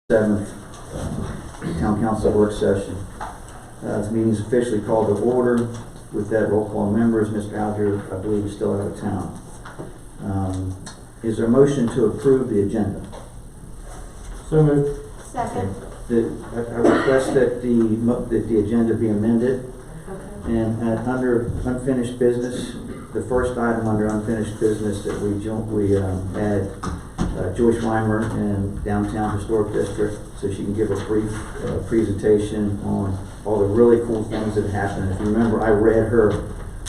7th Town Council work session. This meeting is officially called to order. With that, roll call members. Mr. Alger, I believe, is still out of town. Is there a motion to approve the agenda? So moved. Second. I request that the agenda be amended. Okay. And under unfinished business, the first item under unfinished business that we add Joyce Reimer in Downtown Historic District, so she can give a brief presentation on all the really cool things that happened. If you remember, I read her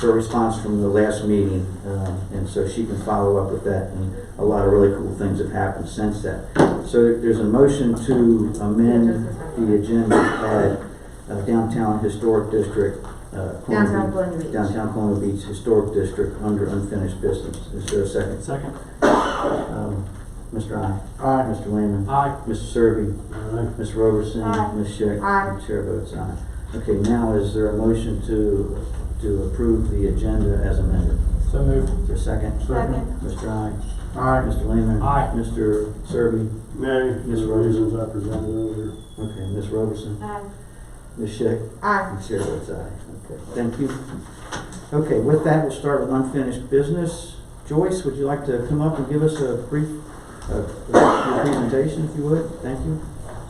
response from the last meeting, and so she can follow up with that, and a lot of really cool things have happened since that. So there's a motion to amend the agenda at Downtown Historic District, Downtown Colonial Beach. Downtown Colonial Beach Historic District under unfinished business. Is there a second? Second. Mr. I. Aye. Mr. Lehman. Aye. Mr. Serby. Aye. Ms. Roberson. Aye. Ms. Schick. Aye. The chair votes aye. Okay, now is there a motion to approve the agenda as amended? So moved. Is there a second? Second. Mr. I. Aye. Mr. Lehman. Aye. Mr. Serby. Nay, Ms. for the reasons I presented earlier. Okay, Ms. Roberson. Aye. Ms. Schick. Aye. The chair votes aye. Okay, thank you. Okay, with that, we'll start with unfinished business. Joyce, would you like to come up and give us a brief presentation, if you would? Thank you.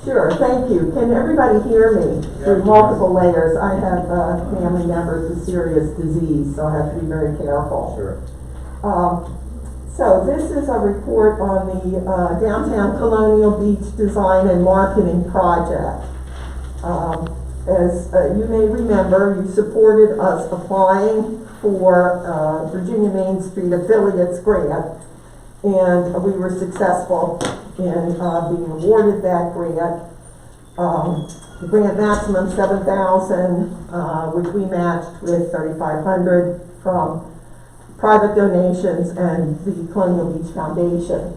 Sure, thank you. Can everybody hear me? There's multiple layers. I have family members with serious disease, so I have to be very careful. Sure. So this is a report on the Downtown Colonial Beach Design and Marketing Project. As you may remember, you supported us applying for Virginia Main Street Affiliates Grant, and we were successful in being awarded that grant. The grant maximum $7,000, which we matched with $3,500 from private donations and the Colonial Beach Foundation.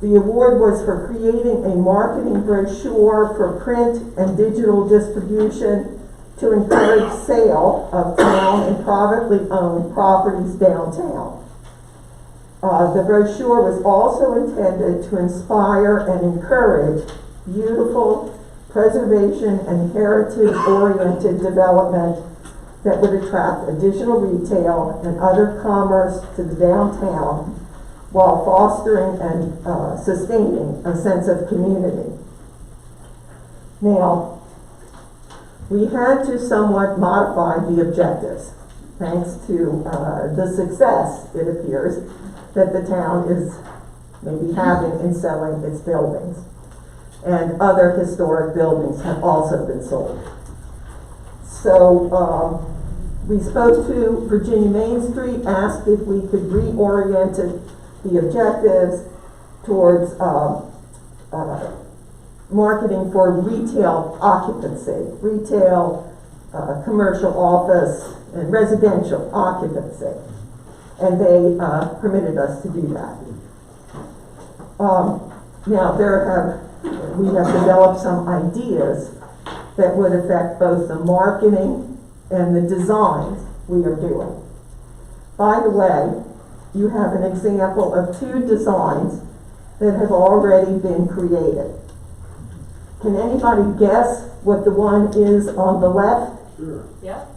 The award was for creating a marketing brochure for print and digital distribution to encourage sale of town and privately owned properties downtown. The brochure was also intended to inspire and encourage beautiful, preservation and heritage-oriented development that would attract additional retail and other commerce to the downtown while fostering and sustaining a sense of community. Now, we had to somewhat modify the objectives, thanks to the success, it appears, that the town is maybe having in selling its buildings. And other historic buildings have also been sold. So we spoke to Virginia Main Street, asked if we could reorient the objectives towards marketing for retail occupancy, retail, commercial office, and residential occupancy. And they permitted us to do that. Now we have developed some ideas that would affect both the marketing and the designs we are doing. By the way, you have an example of two designs that have already been created. Can anybody guess what the one is on the left? Sure. Yep.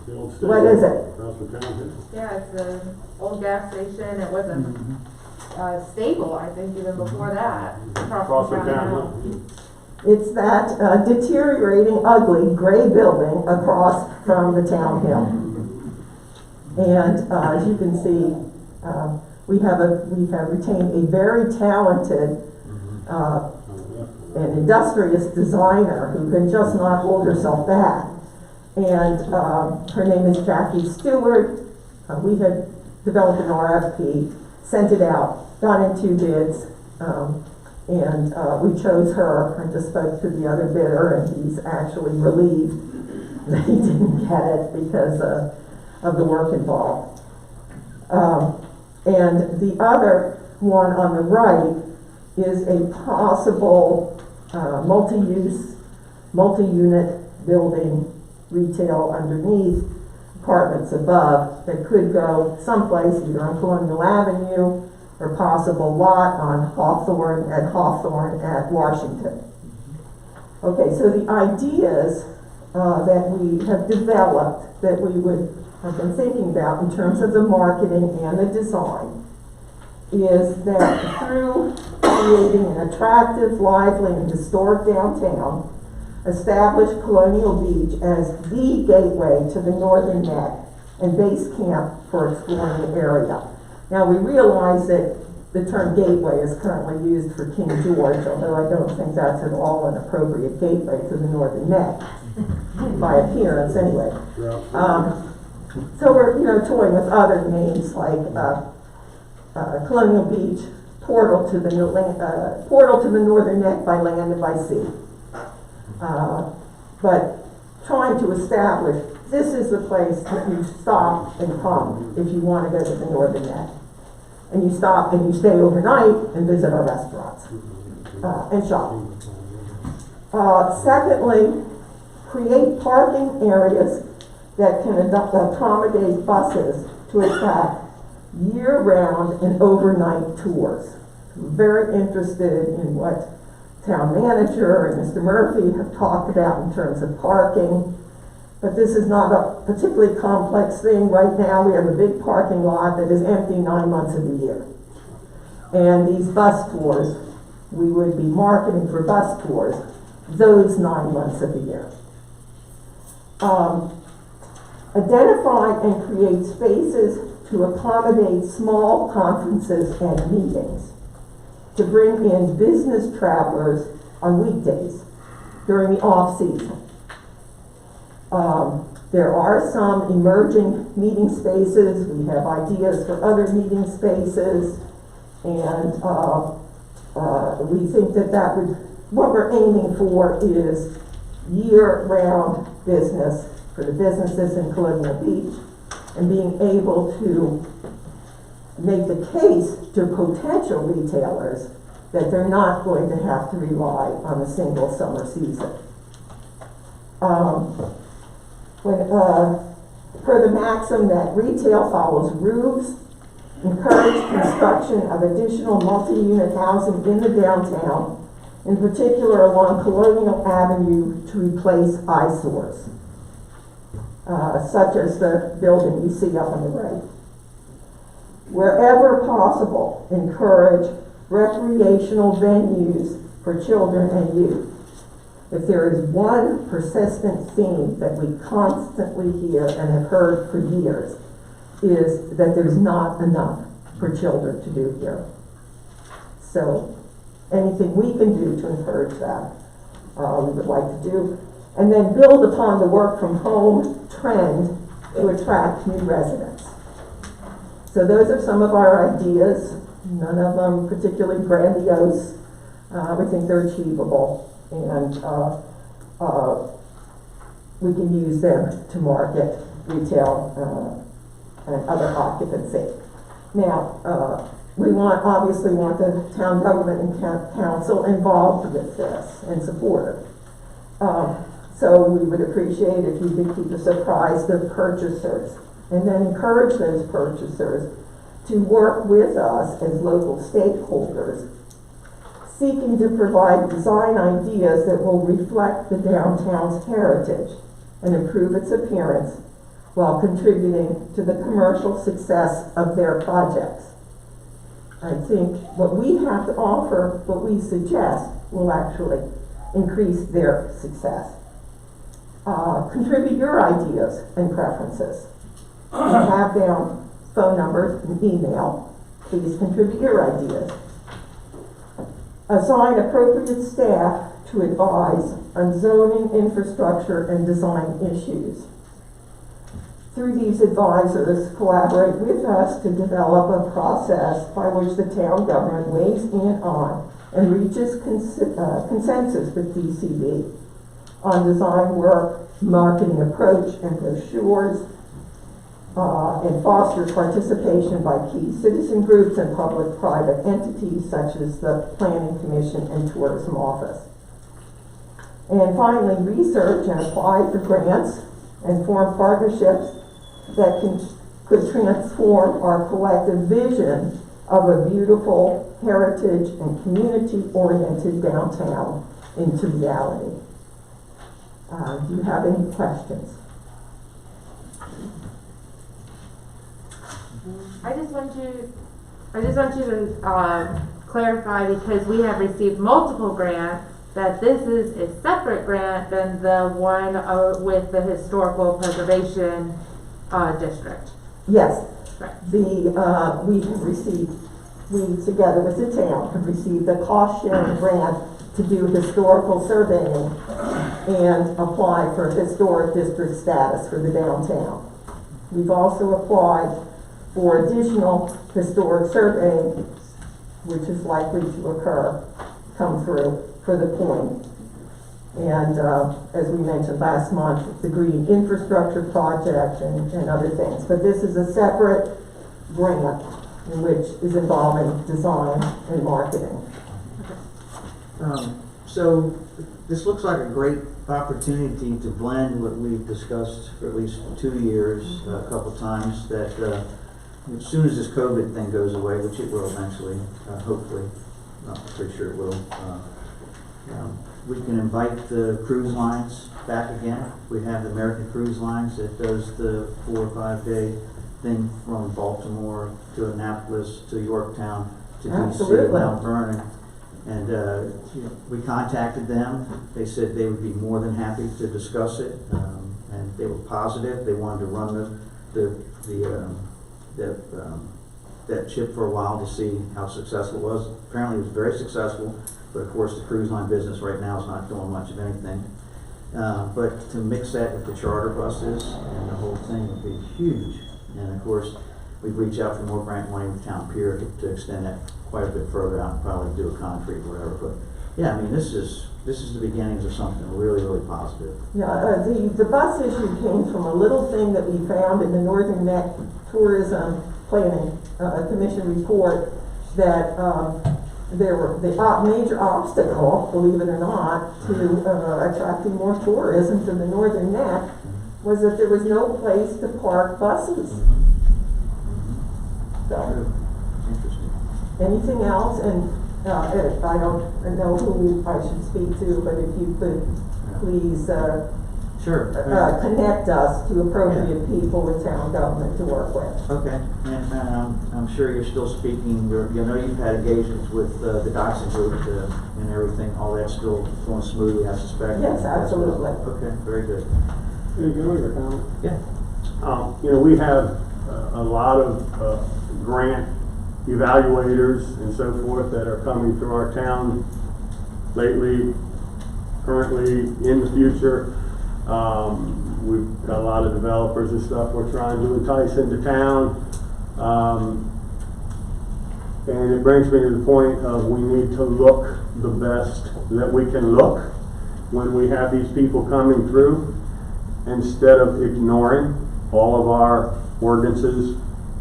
The old What is it? Across from town hill. Yeah, it's the old gas station. It wasn't stable, I think, even before that. Across from town hill. It's that deteriorating, ugly, gray building across from the town hill. And as you can see, we have retained a very talented and industrious designer who can just not hold herself back. And her name is Jackie Stewart. We had developed an RFP, sent it out, got in 2 bids, and we chose her. I just spoke to the other bidder, and he's actually relieved that he didn't get it because of the work involved. And the other one on the right is a possible multi-use, multi-unit building, retail underneath, apartments above, that could go someplace either on Colonial Avenue or possible lot on Hawthorne at Washington. Okay, so the ideas that we have developed, that we would have been thinking about in terms of the marketing and the design, is that through creating an attractive, lively, and historic downtown, establish Colonial Beach as the gateway to the northern neck and base camp for exploring the area. Now, we realize that the term gateway is currently used for King George, although I don't think that's at all an appropriate gateway to the northern neck, by appearance anyway. So we're, toying with other names like Colonial Beach, portal to the northern neck by land and by sea. But trying to establish this is the place that you stop and come if you want to go to the northern neck. And you stop and you stay overnight and visit our restaurants and shop. Secondly, create parking areas that can accommodate buses to attract year-round and overnight tours. I'm very interested in what town manager and Mr. Murphy have talked about in terms of parking, but this is not a particularly complex thing. Right now we have a big parking lot that is empty 9 months of the year. And these bus tours, we would be marketing for bus tours those 9 months of the year. Identify and create spaces to accommodate small conferences and meetings, to bring in business travelers on weekdays during the off-season. There are some emerging meeting spaces. We have ideas for other meeting spaces, and we think that would, what we're aiming for is year-round business for the businesses in Colonial Beach, and being able to make the case to potential retailers that they're not going to have to rely on a single summer season. Per the maxim that retail follows roofs, encourage construction of additional multi-unit housing in the downtown, in particular along Colonial Avenue, to replace eyesores, such as the building you see up on the right. Wherever possible, encourage recreational venues for children and youth. If there is one persistent theme that we constantly hear and have heard for years, is that there's not enough for children to do here. So anything we can do to encourage that, we would like to do. And then build upon the work from home trend to attract new residents. So those are some of our ideas, none of them particularly grandiose. We think they're achievable, and we can use them to market retail and other occupancy. Now, we obviously want the town government and council involved with this and supportive. So we would appreciate if you could keep us apprised of purchasers, and then encourage those purchasers to work with us as local stakeholders, seeking to provide design ideas that will reflect the downtown's heritage and improve its appearance while contributing to the commercial success of their projects. I think what we have to offer, what we suggest, will actually increase their success. Contribute your ideas and preferences. Have down phone numbers and email. Please contribute your ideas. Assign appropriate staff to advise on zoning, infrastructure, and design issues. Through these advisors, collaborate with us to develop a process by which the town government weighs in on and reaches consensus with DCD on design work, marketing approach, and brochures, and fosters participation by key citizen groups and public-private entities such as the Planning Commission and Tourism Office. And finally, research and apply for grants and form partnerships that could transform our collective vision of a beautiful heritage and community-oriented downtown into reality. Do you have any questions? I just want you to clarify, because we have received multiple grants, that this is a separate grant than the one with the historical preservation district. Yes. Right. We together with the town have received a cost sharing grant to do historical surveying and apply for historic district status for the downtown. We've also applied for additional historic surveying, which is likely to come through for the point. And as we mentioned last month, the green infrastructure project and other things. But this is a separate grant in which is involving design and marketing. So this looks like a great opportunity to blend what we've discussed for at least 2 years, a couple times, that as soon as this COVID thing goes away, which it will eventually, hopefully, I'm pretty sure it will, we can invite the cruise lines back again. We have the American Cruise Lines that does the 4 or 5 day thing from Baltimore to Annapolis to Yorktown to DC, Absolutely. Mount Vernon. And we contacted them. They said they would be more than happy to discuss it, and they were positive. They wanted to run that ship for a while to see how successful it was. Apparently, it was very successful, but of course, the cruise line business right now is not doing much of anything. But to mix that with the charter buses and the whole thing would be huge. And of course, we've reached out for more grant money with Town Pier to extend that quite a bit further out and probably do a concrete or whatever. But yeah, I mean, this is the beginnings of something really, really positive. Yeah, the bus issue came from a little thing that we found in the Northern Neck Tourism Planning Commission report, that there were the major obstacle, believe it or not, to attracting more tourism to the Northern Neck was that there was no place to park buses. So, Interesting. anything else? And I don't know who I should speak to, but if you could please Sure. connect us to appropriate people with town government to work with. Okay, and I'm sure you're still speaking, you know, you've had engagements with the Doxon Group and everything, all that's still going smoothly, I suspect? Yes, absolutely. Okay, very good. Hey, can I make a comment? Yeah. You know, we have a lot of grant evaluators and so forth that are coming through our town lately, currently, in the future. We've got a lot of developers and stuff we're trying to entice into town. And it brings me to the point of we need to look the best that we can look when we have these people coming through, instead of ignoring all of our ordinances,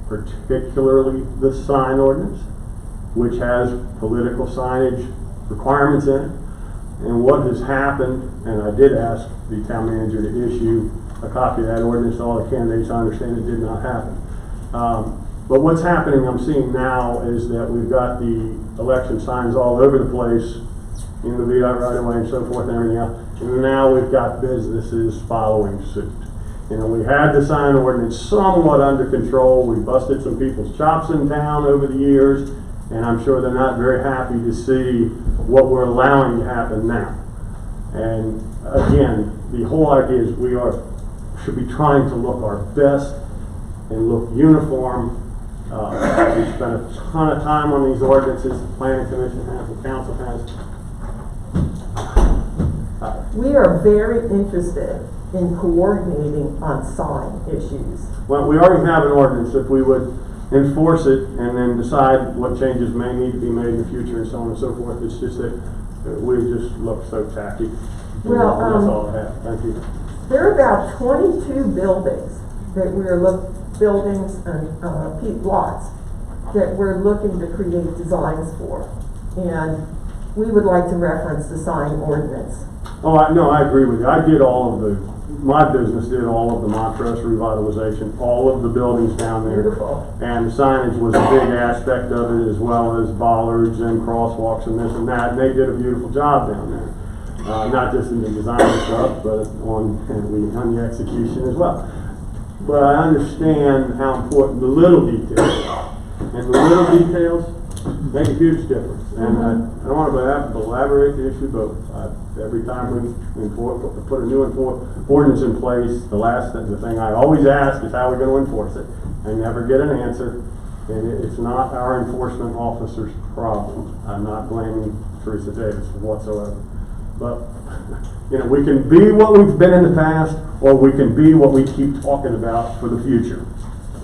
particularly the sign ordinance, which has political signage requirements in it. And what has happened, and I did ask the town manager to issue a copy of that ordinance to all the candidates. I understand it did not happen. But what's happening, I'm seeing now, is that we've got the election signs all over the place in the VDOT right away and so forth and everything else. And now we've got businesses following suit. You know, we had the sign ordinance somewhat under control. We busted some people's chops in town over the years, and I'm sure they're not very happy to see what we're allowing to happen now. And again, the whole idea is we should be trying to look our best and look uniform. We spent a ton of time on these ordinances. The planning commission has, the council has. We are very interested in coordinating on sign issues. Well, we already have an ordinance. If we would enforce it and then decide what changes may need to be made in the future and so on and so forth, it's just that we just look so tacky. Well, that's all I have. Thank you. There are about 22 buildings that we're buildings and lots that we're looking to create designs for, and we would like to reference the sign ordinance. Oh, I agree with you. I did all of the my business did all of the Montrose revitalization, all of the buildings down there. Beautiful. And signage was a big aspect of it, as well as bollards and crosswalks and this and that, and they did a beautiful job down there. Not just in the design stuff, but on the execution as well. But I understand how important the little details are. And the little details make a huge difference. And I don't want to elaborate the issue, but every time we put a new ordinance in place, the thing I always ask is how we're going to enforce it. I never get an answer, and it's not our enforcement officer's problem. I'm not blaming Teresa Davis whatsoever. But, you know, we can be what we've been in the past, or we can be what we keep talking about for the future.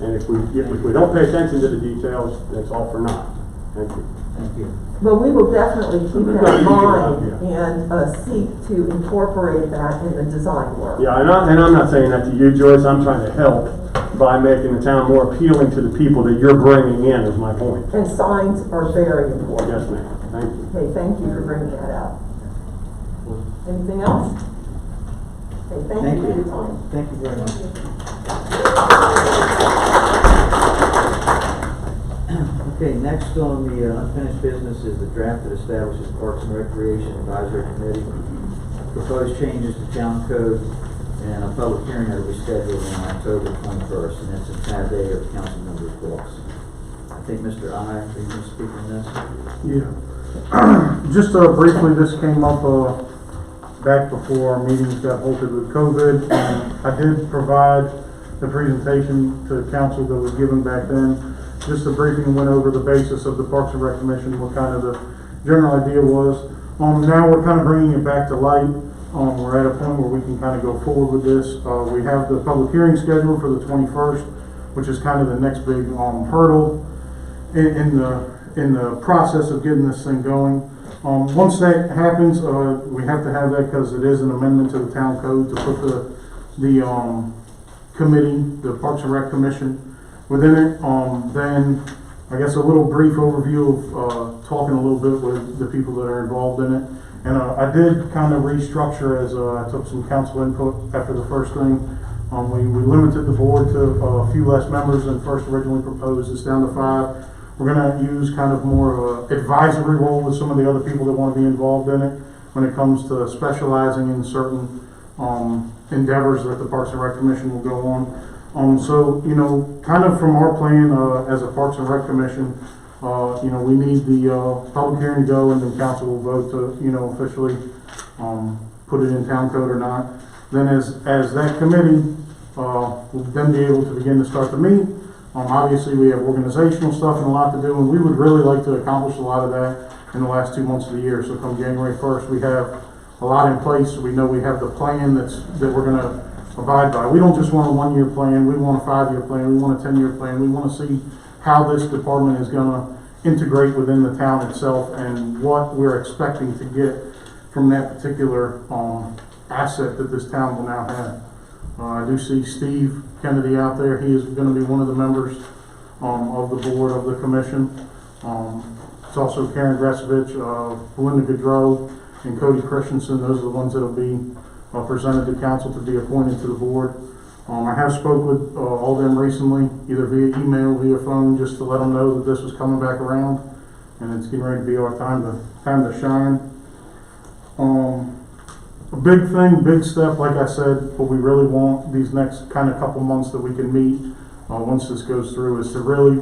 And if we don't pay attention to the details, it's all for naught. Thank you. Thank you. But we will definitely keep that in mind and seek to incorporate that in the design work. Yeah, and I'm not saying that to you, Joyce. I'm trying to help by making the town more appealing to the people that you're bringing in, is my point. And signs are very important. Yes, ma'am. Thank you. Okay, thank you for bringing that up. Anything else? Okay, thank you for your time. Thank you very much. Okay, next on the unfinished business is the draft that establishes Parks and Recreation Advisory Committee. Proposed changes to town code and a public hearing that will be scheduled on October 21st, and that's a tab A of council member reports. I think Mr. I, are you going to speak on this? Yeah. Just briefly, this came up back before our meetings got halted with COVID. I did provide the presentation to council that was given back then. Just a briefing went over the basis of the Parks and Rec Commission, what kind of the general idea was. Now we're kind of bringing it back to light. We're at a point where we can kind of go forward with this. We have the public hearing scheduled for the 21st, which is kind of the next big hurdle in the process of getting this thing going. Once that happens, we have to have that because it is an amendment to the town code to put the committee, the Parks and Rec Commission, within it. Then I guess a little brief overview of talking a little bit with the people that are involved in it. And I did kind of restructure as I took some council input after the first thing. We limited the board to a few less members than first originally proposed. It's down to 5. We're going to use kind of more of an advisory role with some of the other people that want to be involved in it when it comes to specializing in certain endeavors that the Parks and Rec Commission will go on. So, you know, kind of from our plan as a Parks and Rec Commission, you know, we need the public hearing to go, and then council will vote to, you know, officially put it in town code or not. Then as that committee will then be able to begin to start to meet. Obviously we have organizational stuff and a lot to do, and we would really like to accomplish a lot of that in the last 2 months of the year. So come January 1st, we have a lot in place. We know we have the plan that we're going to abide by. We don't just want a 1-year plan. We want a 5-year plan. We want a 10-year plan. We want to see how this department is going to integrate within the town itself and what we're expecting to get from that particular asset that this town will now have. I do see Steve Kennedy out there. He is going to be one of the members of the board of the commission. It's also Karen Gresovich, Belinda Goodrow, and Cody Christensen. Those are the ones that will be presented to council to be appointed to the board. I have spoke with all of them recently, either via email, via phone, just to let them know that this was coming back around, and it's getting ready to be our time to shine. A big thing, big step, like I said, what we really want these next kind of couple months that we can meet once this goes through is to really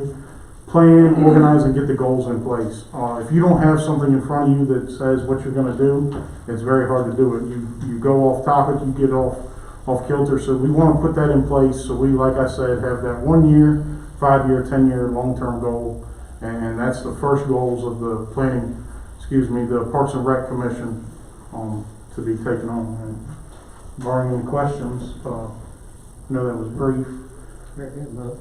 plan, organize, and get the goals in place. If you don't have something in front of you that says what you're going to do, it's very hard to do it. You go off topic, you get off kilter. So we want to put that in place. So we, like I said, have that 1 year, 5-year, 10-year long-term goal, and that's the first goals of the the Parks and Rec Commission to be taken on. And barring any questions, I know that was brief. Very good, Mo.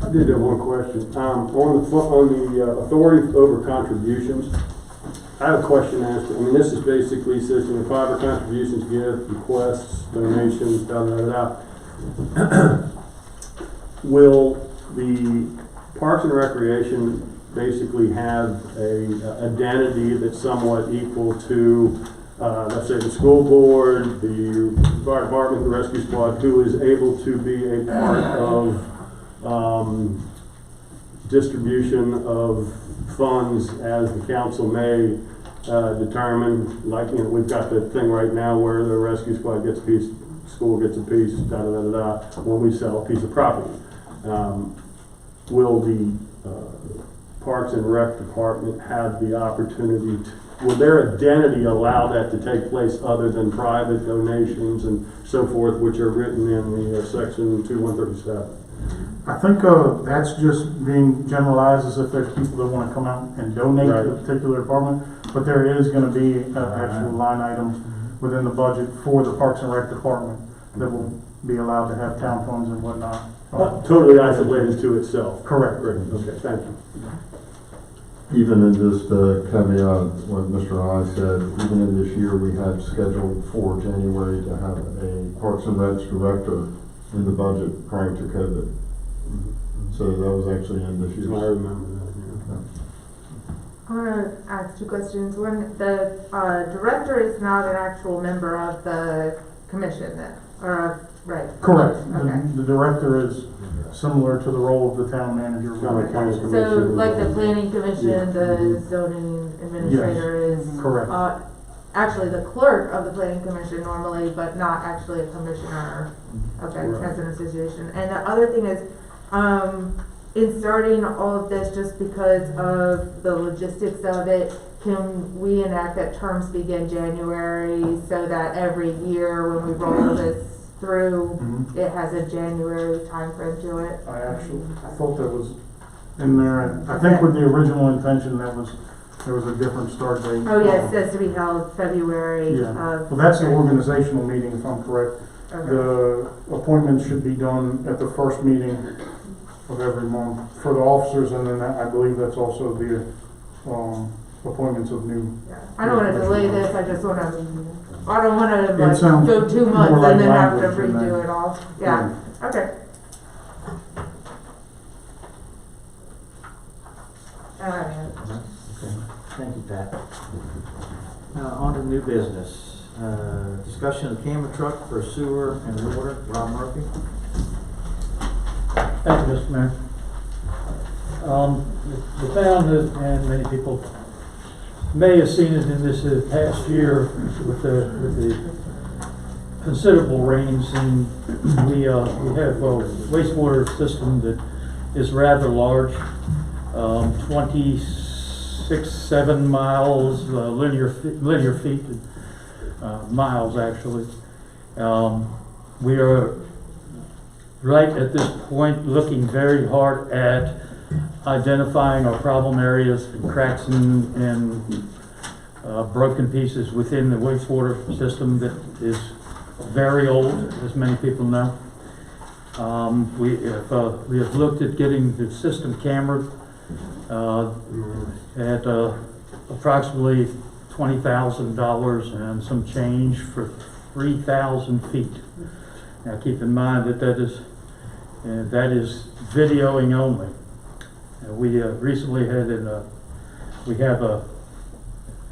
I did have one question. On the authority over contributions, I have a question asked. I mean, this is basically says, you know, 5 are contributions, gifts, requests, donations, Will the Parks and Recreation basically have a identity that's somewhat equal to let's say the school board, the fire department, the rescue squad, who is able to be a part of distribution of funds as the council may determine. Like, you know, we've got the thing right now where the rescue squad gets a piece, school gets a piece, when we sell a piece of property. Will the Parks and Rec Department have the opportunity to, will their identity allow that to take place other than private donations and so forth, which are written in the section 2137? I think that's just being generalized as if there's people that want to come out and donate to a particular department, but there is going to be an actual line item within the budget for the Parks and Rec Department that will be allowed to have town funds and whatnot. Totally isolated to itself. Correct. Great. Okay, thank you. Even in just caveat what Mr. I said, even in this year, we had scheduled for January to have a Parks and Recs director in the budget prior to COVID. So that was actually in this year. I remember that, yeah. I want to ask two questions. One, the director is not an actual member of the commission then, or, right? Correct. Okay. The director is similar to the role of the town manager. County So, commission. like the planning commission, the zoning administrator is Correct. actually the clerk of the planning commission normally, but not actually a commissioner. Okay, Right. as an association. And the other thing is, in starting all of this, just because of the logistics of it, can we enact that terms begin January so that every year when we roll this through, it has a January timeframe to it? I actually thought that was in there. I think with the original intention, there was a different start date. Oh, yeah, it says to be held February Yeah, of. well, that's the organizational meeting, if I'm correct. Okay. The appointments should be done at the first meeting of every month for the officers, and then I believe that's also the, appointments of new. Yeah. I don't wanna delay this, I don't wanna It like sounds go 2 months more like and then have to language than redo that. it all. Yeah, okay. Okay, thank you, Pat. On to new business. Discussion of camera truck for sewer and water. Rob Murphy. Thank you, Mr. Mayor. The town and many people may have seen it in this past year with the considerable rains, and we have a wastewater system that is rather large, 7 miles linear feet, miles actually. We are right at this point looking very hard at identifying our problem areas, cracks and broken pieces within the wastewater system that is very old, as many people know. We have looked at getting the system cambered at approximately $20,000 and some change for 3,000 feet. Now keep in mind that that is videoing only. We recently had we have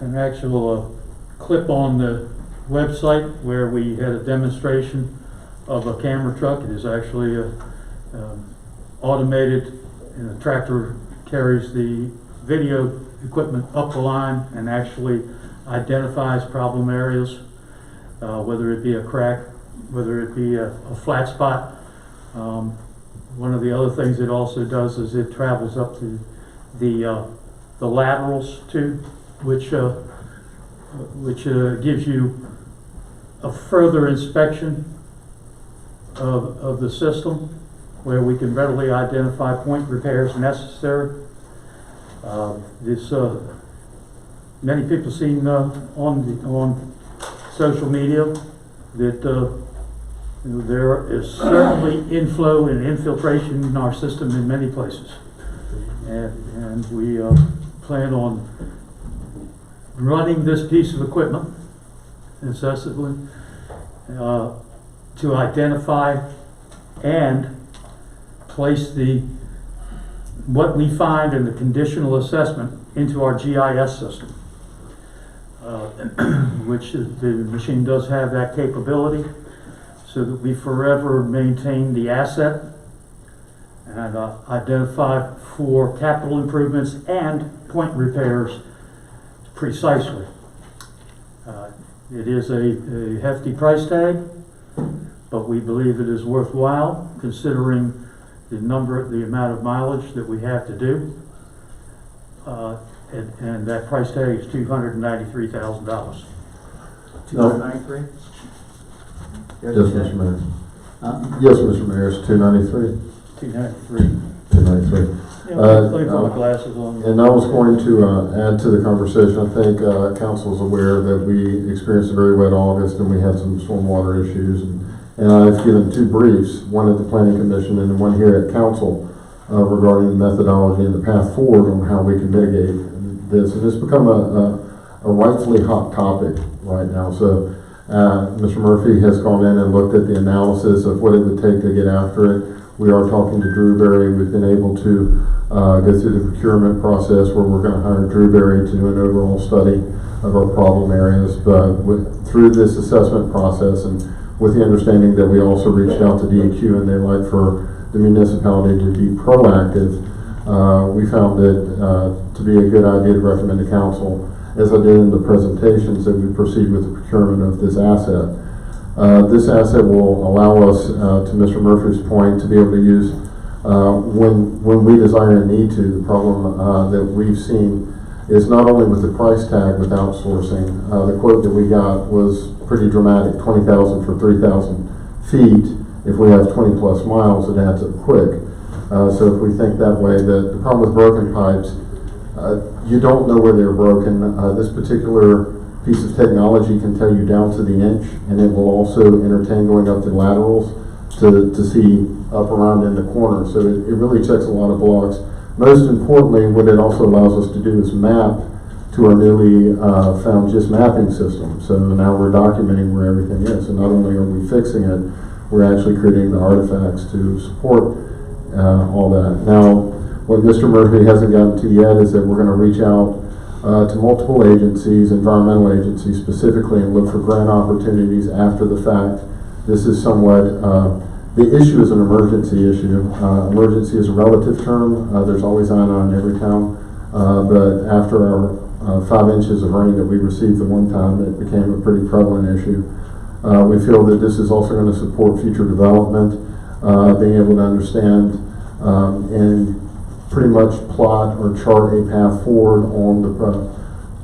an actual clip on the website where we had a demonstration of a camera truck. It is actually automated, and a tractor carries the video equipment up the line and actually identifies problem areas, whether it be a crack, whether it be a flat spot. One of the other things it also does is it travels up to the laterals too, which gives you a further inspection of the system, where we can readily identify point repairs necessary. Many people seen on social media that there is certainly inflow and infiltration in our system in many places, and we plan on running this piece of equipment incessantly to identify and place what we find in the conditional assessment into our GIS system. which the machine does have that capability, so that we forever maintain the asset and identify for capital improvements and point repairs precisely. It is a hefty price tag, but we believe it is worthwhile considering the amount of mileage that we have to do. And that price tag is $293,000. $293? Yes, Mr. Mayor. Huh? Yes, Mr. Mayor, it's 293. 293. 293. Let me put my glasses on. And I was going to add to the conversation. I think council is aware that we experienced a very wet August and we had some stormwater issues. And I've given two briefs, one at the Planning Commission and one here at council regarding the methodology and the path forward on how we can mitigate this. And it's become a rightfully hot topic right now. So Mr. Murphy has gone in and looked at the analysis of what it would take to get after it. We are talking to Drewberry. We've been able to go through the procurement process where we're going to hire Drewberry to do an overall study of our problem areas. But through this assessment process and with the understanding that we also reached out to DEQ and they like for the municipality to be proactive, we found it to be a good idea to recommend to council, as I did in the presentations, that we proceed with the procurement of this asset. This asset will allow us, to Mr. Murphy's point, to be able to use when we desire and need to. The problem that we've seen is not only with the price tag with outsourcing. The quote that we got was pretty dramatic: 20,000 for 3,000 feet. If we have 20 plus miles, it adds up quick. So if we think that way, the problem with broken pipes, you don't know where they're broken. This particular piece of technology can tell you down to the inch, and it will also entertain going up the laterals to see up around in the corner. So it really checks a lot of blocks. Most importantly, what it also allows us to do is map to our newly found GIS mapping system. So now we're documenting where everything is. And not only are we fixing it, we're actually creating the artifacts to support all that. Now, what Mr. Murphy hasn't gotten to yet is that we're going to reach out to multiple agencies, environmental agencies specifically, and look for grant opportunities after the fact. This is somewhat, the issue is an emergency issue. Emergency is a relative term. There's always on in every town. But after our 5 inches of rain that we received the one time, it became a pretty prevalent issue. We feel that this is also going to support future development, being able to understand and pretty much plot or chart a path forward on the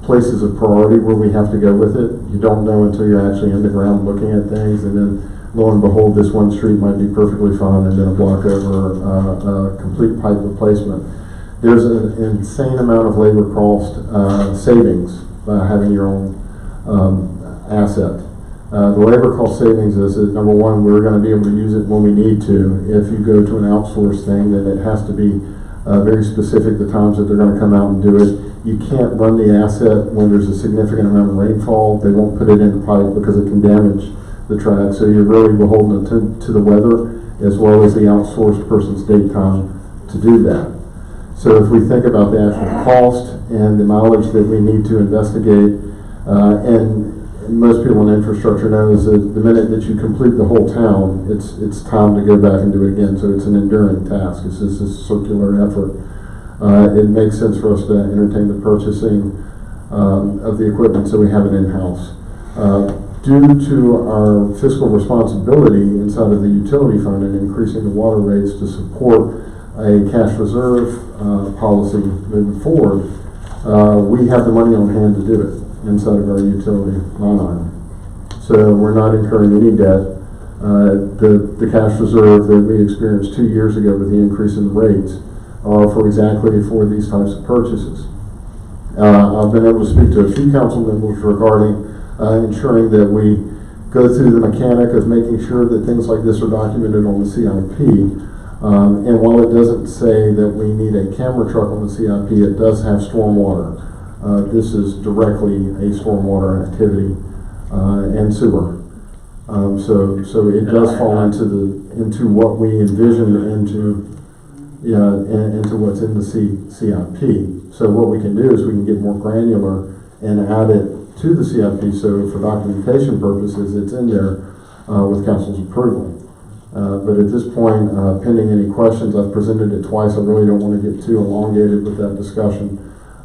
places of priority where we have to go with it. You don't know until you're actually in the ground looking at things, and then lo and behold, this one street might be perfectly fine, and then a block over a complete pipe replacement. There's an insane amount of labor cost savings by having your own asset. The labor cost savings is that, number one, we're going to be able to use it when we need to. If you go to an outsourced thing, then it has to be very specific the times that they're going to come out and do it. You can't run the asset when there's a significant amount of rainfall. They won't put it in the pipe because it can damage the track. So you're really beholden to the weather as well as the outsourced person's date time to do that. So if we think about the actual cost and the mileage that we need to investigate, and most people in infrastructure know is that the minute that you complete the whole town, it's time to go back and do it again. So it's an enduring task. It's just a circular effort. It makes sense for us to entertain the purchasing of the equipment so we have it in-house. Due to our fiscal responsibility inside of the utility fund and increasing the water rates to support a cash reserve policy moving forward, we have the money on hand to do it inside of our utility line item. So we're not incurring any debt. The cash reserve that we experienced 2 years ago with the increase in the rates are for these types of purchases. I've been able to speak to a few council members regarding ensuring that we go through the mechanic of making sure that things like this are documented on the CIP. And while it doesn't say that we need a camera truck on the CIP, it does have stormwater. This is directly a stormwater activity and sewer. So it does fall into what we envision into what's in the CIP. So what we can do is we can get more granular and add it to the CIP, so for documentation purposes, it's in there with council's approval. But at this point, pending any questions, I've presented it twice. I really don't want to get too elongated with that discussion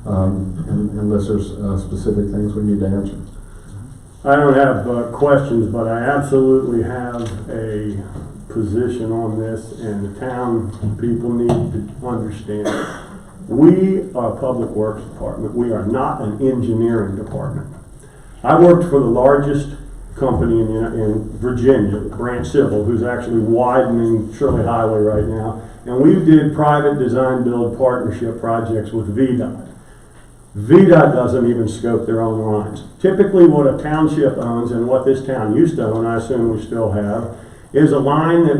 unless there's specific things we need to answer. I don't have questions, but I absolutely have a position on this, and the town people need to understand. We are a public works department. We are not an engineering department. I worked for the largest company in Virginia, Branch Civil, who's actually widening Shirley Highway right now, and we did private design build partnership projects with VDOT. VDOT doesn't even scope their own lines. Typically what a township owns, and what this town used to own, I assume we still have, is a line that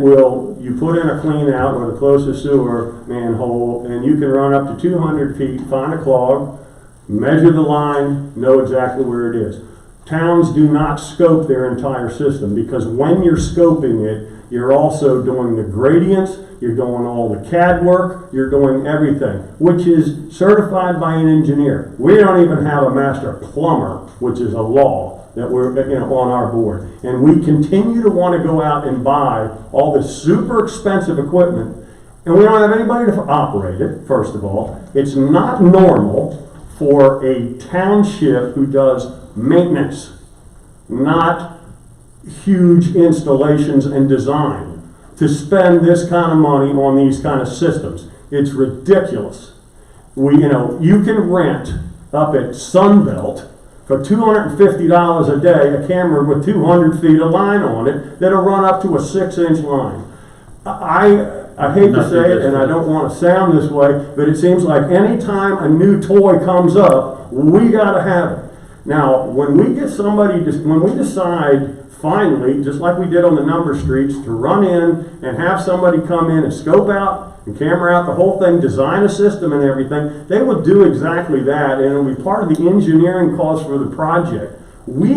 you put in a clean out or the closest sewer manhole, and you can run up to 200 feet, find a clog, measure the line, know exactly where it is. Towns do not scope their entire system, because when you're scoping it, you're also doing the gradients, you're doing all the CAD work, you're doing everything, which is certified by an engineer. We don't even have a master plumber, which is a law that we're on our board. And we continue to want to go out and buy all this super expensive equipment, and we don't have anybody to operate it, first of all. It's not normal for a township who does maintenance, not huge installations and design, to spend this kind of money on these kind of systems. It's ridiculous. You can rent up at Sunbelt for $250 a day a camera with 200 feet of line on it that'll run up to a 6-inch line. I hate to say it, and I don't want to sound this way, but it seems like any time a new toy comes up, we gotta have it. Now, when we decide finally, just like we did on the number streets, to run in and have somebody come in and scope out and camera out the whole thing, design a system and everything, they will do exactly that, and it'll be part of the engineering cost for the project. We,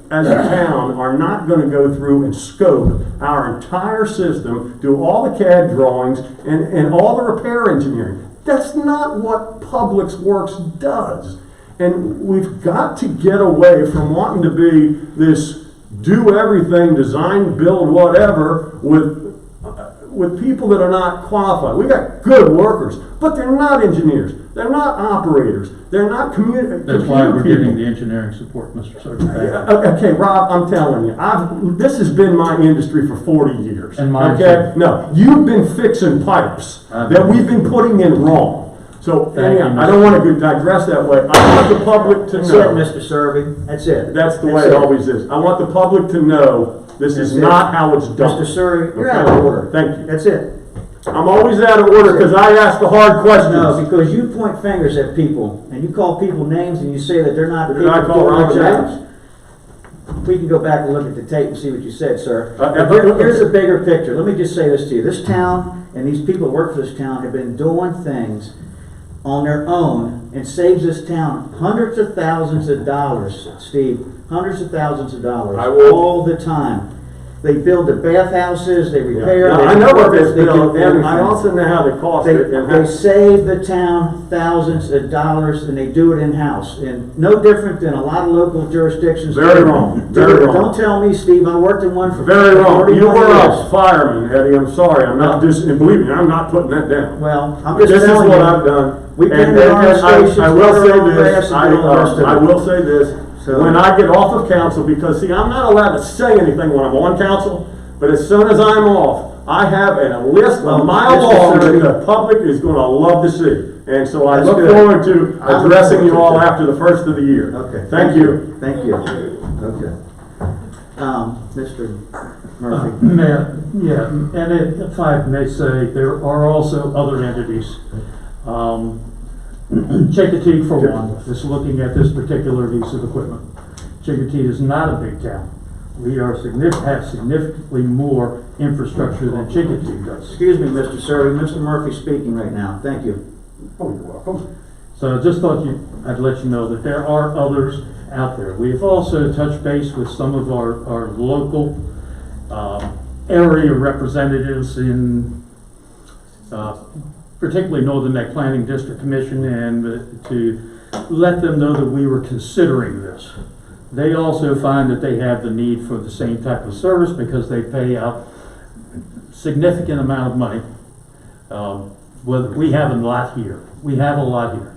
as a town, are not going to go through and scope our entire system, do all the CAD drawings, and all the repair engineering. That's not what Public Works does. And we've got to get away from wanting to be this do everything, design, build, whatever, with people that are not qualified. We got good workers, but they're not engineers. They're not operators. They're not That's why we're getting the engineering support, Mr. Secretary. Okay, Rob, I'm telling you, this has been my industry for 40 years. And mine okay? too. No, you've been fixing pipes that we've been putting in wrong. So, anyhow, I don't want to digress that way. I want the public to know. That's it, Mr. Serby. That's it. That's the way it always is. I want the public to know this is not how it's done. Mr. Serby, you're out of order. Thank you. That's it. I'm always out of order because I ask the hard questions. No, because you point fingers at people, and you call people names, and you say that they're not Did I call doing Robert their names? jobs. We can go back and look at the tape and see what you said, sir. Here's Here's a bigger picture. Let me just say this to you. This town, and these people who work for this town, have been doing things on their own and saves this town hundreds of thousands of dollars, Steve, hundreds of thousands of dollars all the time. They build the bathhouses, they repair. Yeah, they I know what do they build, and everything. I also know how they cost They, it. And they save the town thousands of dollars, and they do it in-house. And no different than a lot of local jurisdictions. Very wrong. Very wrong. Don't tell me, Steve, I worked in one for very wrong. 41 You were years. a fireman, Eddie. I'm sorry. I'm not just, and believe me, I'm not putting that down. Well, I'm just This is telling what you. I've done. We've been And to our stations, I will we're say on grass this. and doing the rest of I it. will say this. So- When I get off of council, because see, I'm not allowed to say anything when I'm on council, but as soon as I'm off, I have a list Well, a mile Mr. long that Serby- the public is going to love to see. And so I That's look good. forward to I look addressing forward you to all it. after the first of the year. Okay. Thank you. Thank you. Okay. Mr. Murphy. Yeah, and if I may say, there are also other entities. Chicotee, for one, is looking at this particular piece of equipment. Chicotee is not a big town. We have significantly more infrastructure than Chicotee does. Excuse me, Mr. Serby. Mr. Murphy speaking right now. Thank you. Oh, you're welcome. So I just thought I'd let you know that there are others out there. We've also touched base with some of our local area representatives in particularly Northern Neck Planning District Commission, and to let them know that we were considering this. They also find that they have the need for the same type of service because they pay out significant amount of money. Well, we have a lot here. We have a lot here.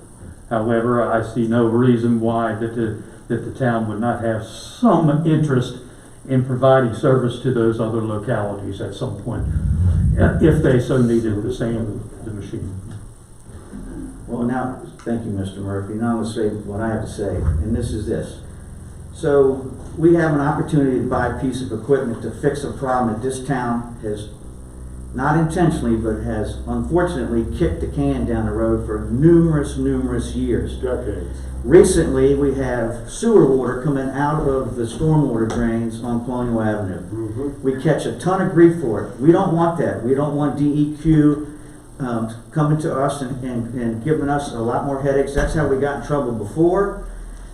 However, I see no reason why that the town would not have some interest in providing service to those other localities at some point, if they so needed the machine. Well, now, thank you, Mr. Murphy. Now I'm going to say what I have to say, and this is this. So, we have an opportunity to buy a piece of equipment to fix a problem that this town has, not intentionally, but has unfortunately kicked the can down the road for numerous years. Decades. Recently, we have sewer water coming out of the stormwater drains on Colonial Avenue. Mm-hmm. We catch a ton of grief for it. We don't want that. We don't want DEQ coming to us and giving us a lot more headaches. That's how we got in trouble before.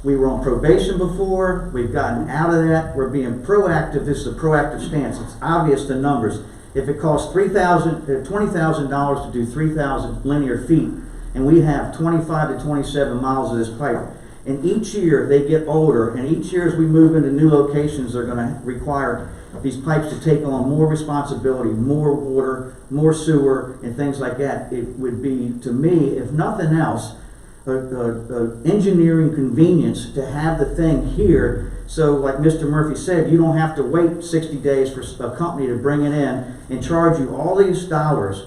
We were on probation before. We've gotten out of that. We're being proactive. This is a proactive stance. It's obvious, the numbers. If it costs $20,000 to do 3,000 linear feet, and we have 25 to 27 miles of this pipe, and each year they get older, and each year as we move into new locations, they're going to require these pipes to take on more responsibility, more water, more sewer, and things like that. It would be, to me, if nothing else, a engineering convenience to have the thing here. So like Mr. Murphy said, you don't have to wait 60 days for a company to bring it in and charge you all these dollars.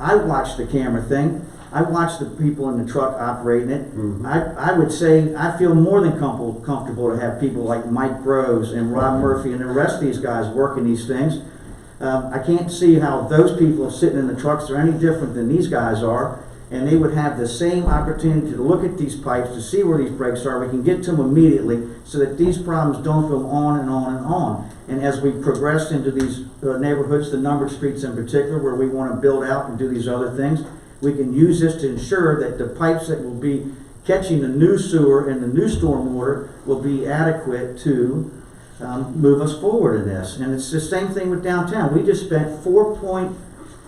I watched the camera thing. I watched the people in the truck operating it. Mm-hmm. I would say I feel more than comfortable to have people like Mike Groves and Rob Murphy and the rest of these guys working these things. I can't see how those people sitting in the trucks are any different than these guys are. And they would have the same opportunity to look at these pipes, to see where these breaks are. We can get to them immediately so that these problems don't go on and on and on. And as we progress into these neighborhoods, the numbered streets in particular, where we want to build out and do these other things, we can use this to ensure that the pipes that will be catching the new sewer and the new stormwater will be adequate to move us forward in this. And it's the same thing with downtown. We just spent $4.1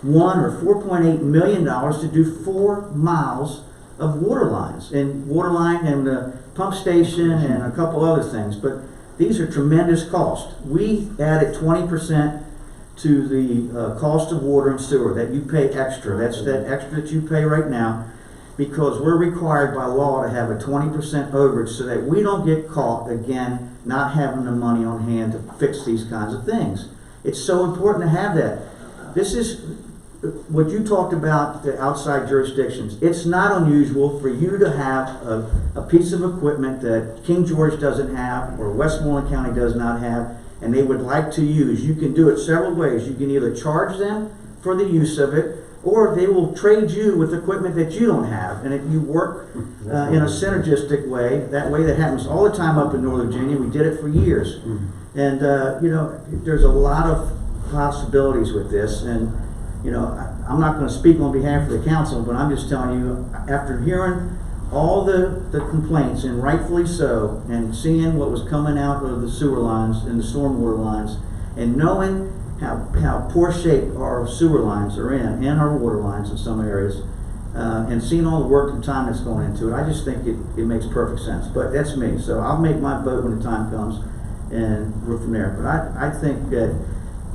or $4.8 million to do 4 miles of water lines, and water line and the pump station and a couple other things. But these are tremendous costs. We added 20% to the cost of water and sewer that you pay extra. That's that extra that you pay right now, because we're required by law to have a 20% overage so that we don't get caught again not having the money on hand to fix these kinds of things. It's so important to have that. This is what you talked about, the outside jurisdictions. It's not unusual for you to have a piece of equipment that King George doesn't have or Westmoreland County does not have, and they would like to use. You can do it several ways. You can either charge them for the use of it, or they will trade you with equipment that you don't have. And if you work in a synergistic way, that happens all the time up in Northern Virginia. We did it for years. And you know, there's a lot of possibilities with this. And you know, I'm not going to speak on behalf of the council, but I'm just telling you, after hearing all the complaints, and rightfully so, and seeing what was coming out of the sewer lines and the stormwater lines, and knowing how poor shape our sewer lines are in, and our water lines in some areas, and seeing all the work and time that's going into it, I just think it makes perfect sense. But that's me, so I'll make my vote when the time comes, and we're from there. But I think that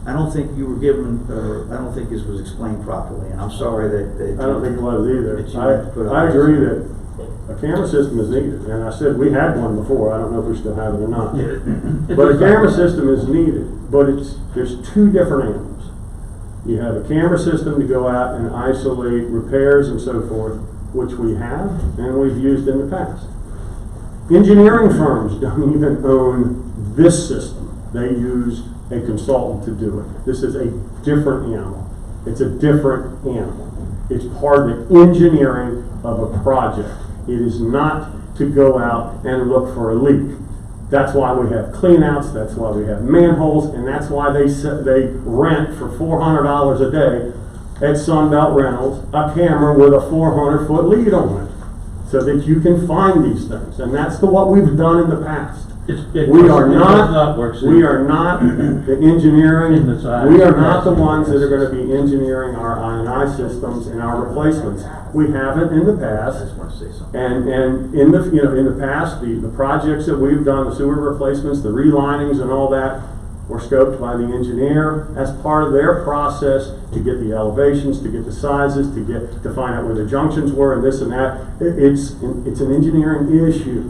I don't think you were given, I don't think this was explained properly, and I'm sorry that I don't think it was either. that I agree that a camera system is needed, and I said we had one before. I don't know if we still have it or not. But a camera system is needed, but there's 2 different animals. You have a camera system to go out and isolate repairs and so forth, which we have and we've used in the past. Engineering firms don't even own this system. They use a consultant to do it. This is a different animal. It's a different animal. It's part of the engineering of a project. It is not to go out and look for a leak. That's why we have cleanouts, that's why we have manholes, and that's why they rent for $400 a day at Sunbelt Rentals a camera with a 400-foot lead on it, so that you can find these things. And that's what we've done in the past. We are It does not, not work. we are not the engineering, In the size. we are not the ones that are gonna be engineering our I&I systems and our replacements. We haven't in the past. And in the, in the past, the projects that we've done, the sewer replacements, the relinings and all that, were scoped by the engineer as part of their process to get the elevations, to get the sizes, to find out where the junctions were and this and that. It's an engineering issue.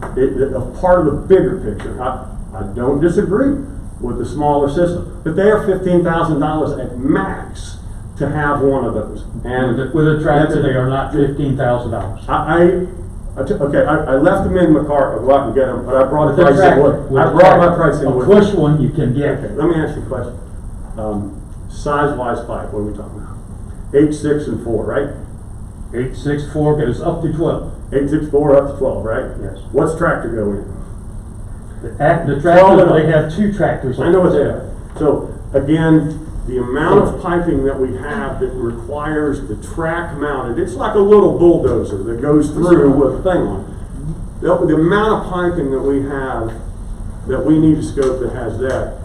A part of the bigger picture. I don't disagree with the smaller system, but they are $15,000 at max to have one of those. And With a tractor, they are not $15,000. I left them in my car to go out and get them, but I brought With the a price in tractor, with. with I a brought my tractor. price in A with. push one you can get. Okay, let me ask you a question. Size-wise pipe, what are we talking about? 8, 6, and 4, right? 864 goes up to 12. 8, 6, 4 up to 12, right? Yes. What's tractor go in? The 12 tractor, and up. they have 2 tractors. I know what they are. So, again, the amount of piping that we have that requires the track mounted, it's like a little bulldozer that goes through with a thing on it. The amount of piping that we have, that we need a scope that has that,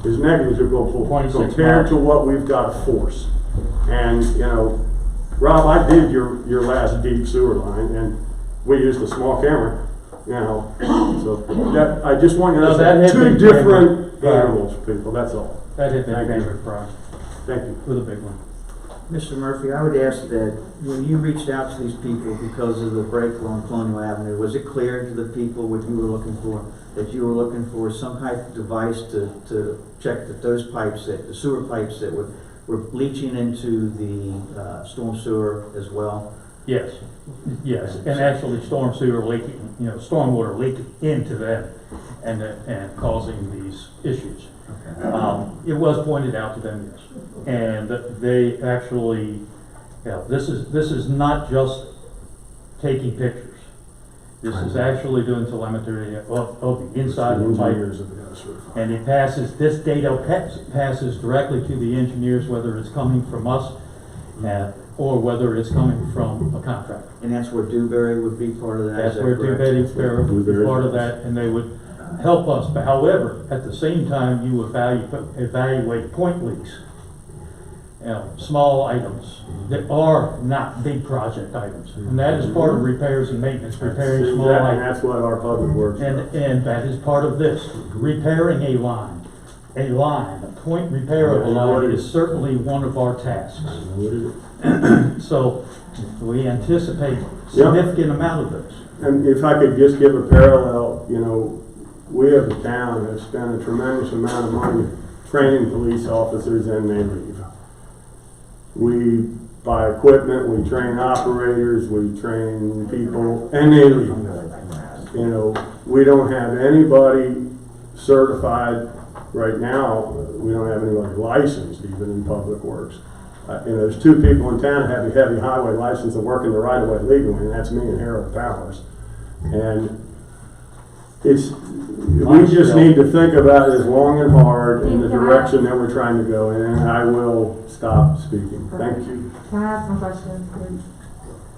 is negligible 26 compared miles. to what we've got to force. And, Rob, I did your last deep sewer line, and we used a small camera, so that, I just want you to know, No, that that's had two been different camera. animals, people, that's all. That had been Thank you. favorite price Thank you. with a big one. Mr. Murphy, I would ask that when you reached out to these people because of the break on Colonial Avenue, was it clear to the people what you were looking for? That you were looking for some type of device to check that those pipes, the sewer pipes that were leaching into the storm sewer as well? Yes, yes, and actually storm sewer leaking, stormwater leaking into them and causing these issues. It was pointed out to them, yes, and they actually, this is not just taking pictures. This is actually doing telemetry of the inside of the pipe. And it passes, this data passes directly to the engineers, whether it's coming from us or whether it's coming from a contractor. And that's where Dewberry would be part of that? That's is that where correct? Dewberry would be part of that, and they would help us. But however, at the same time, you evaluate point leaks. Small items that are not big project items. And that is part of repairs and maintenance, repairing small And items. that's what our public works. And that is part of this, repairing a line, a point repair of a line is certainly one of our tasks. So we anticipate significant amount of those. And if I could just give a parallel, we as a town have spent a tremendous amount of money training police officers and they leave. We buy equipment, we train operators, we train people, and they leave. We don't have anybody certified right now. We don't have anybody licensed even in public works. There's 2 people in town that have a heavy highway license and work in the right of way legally, and that's me and Harold Powers. And we just need to think about it as long and hard in the direction that we're trying to go in, and I will stop speaking. Thank you. Can I ask some questions, please?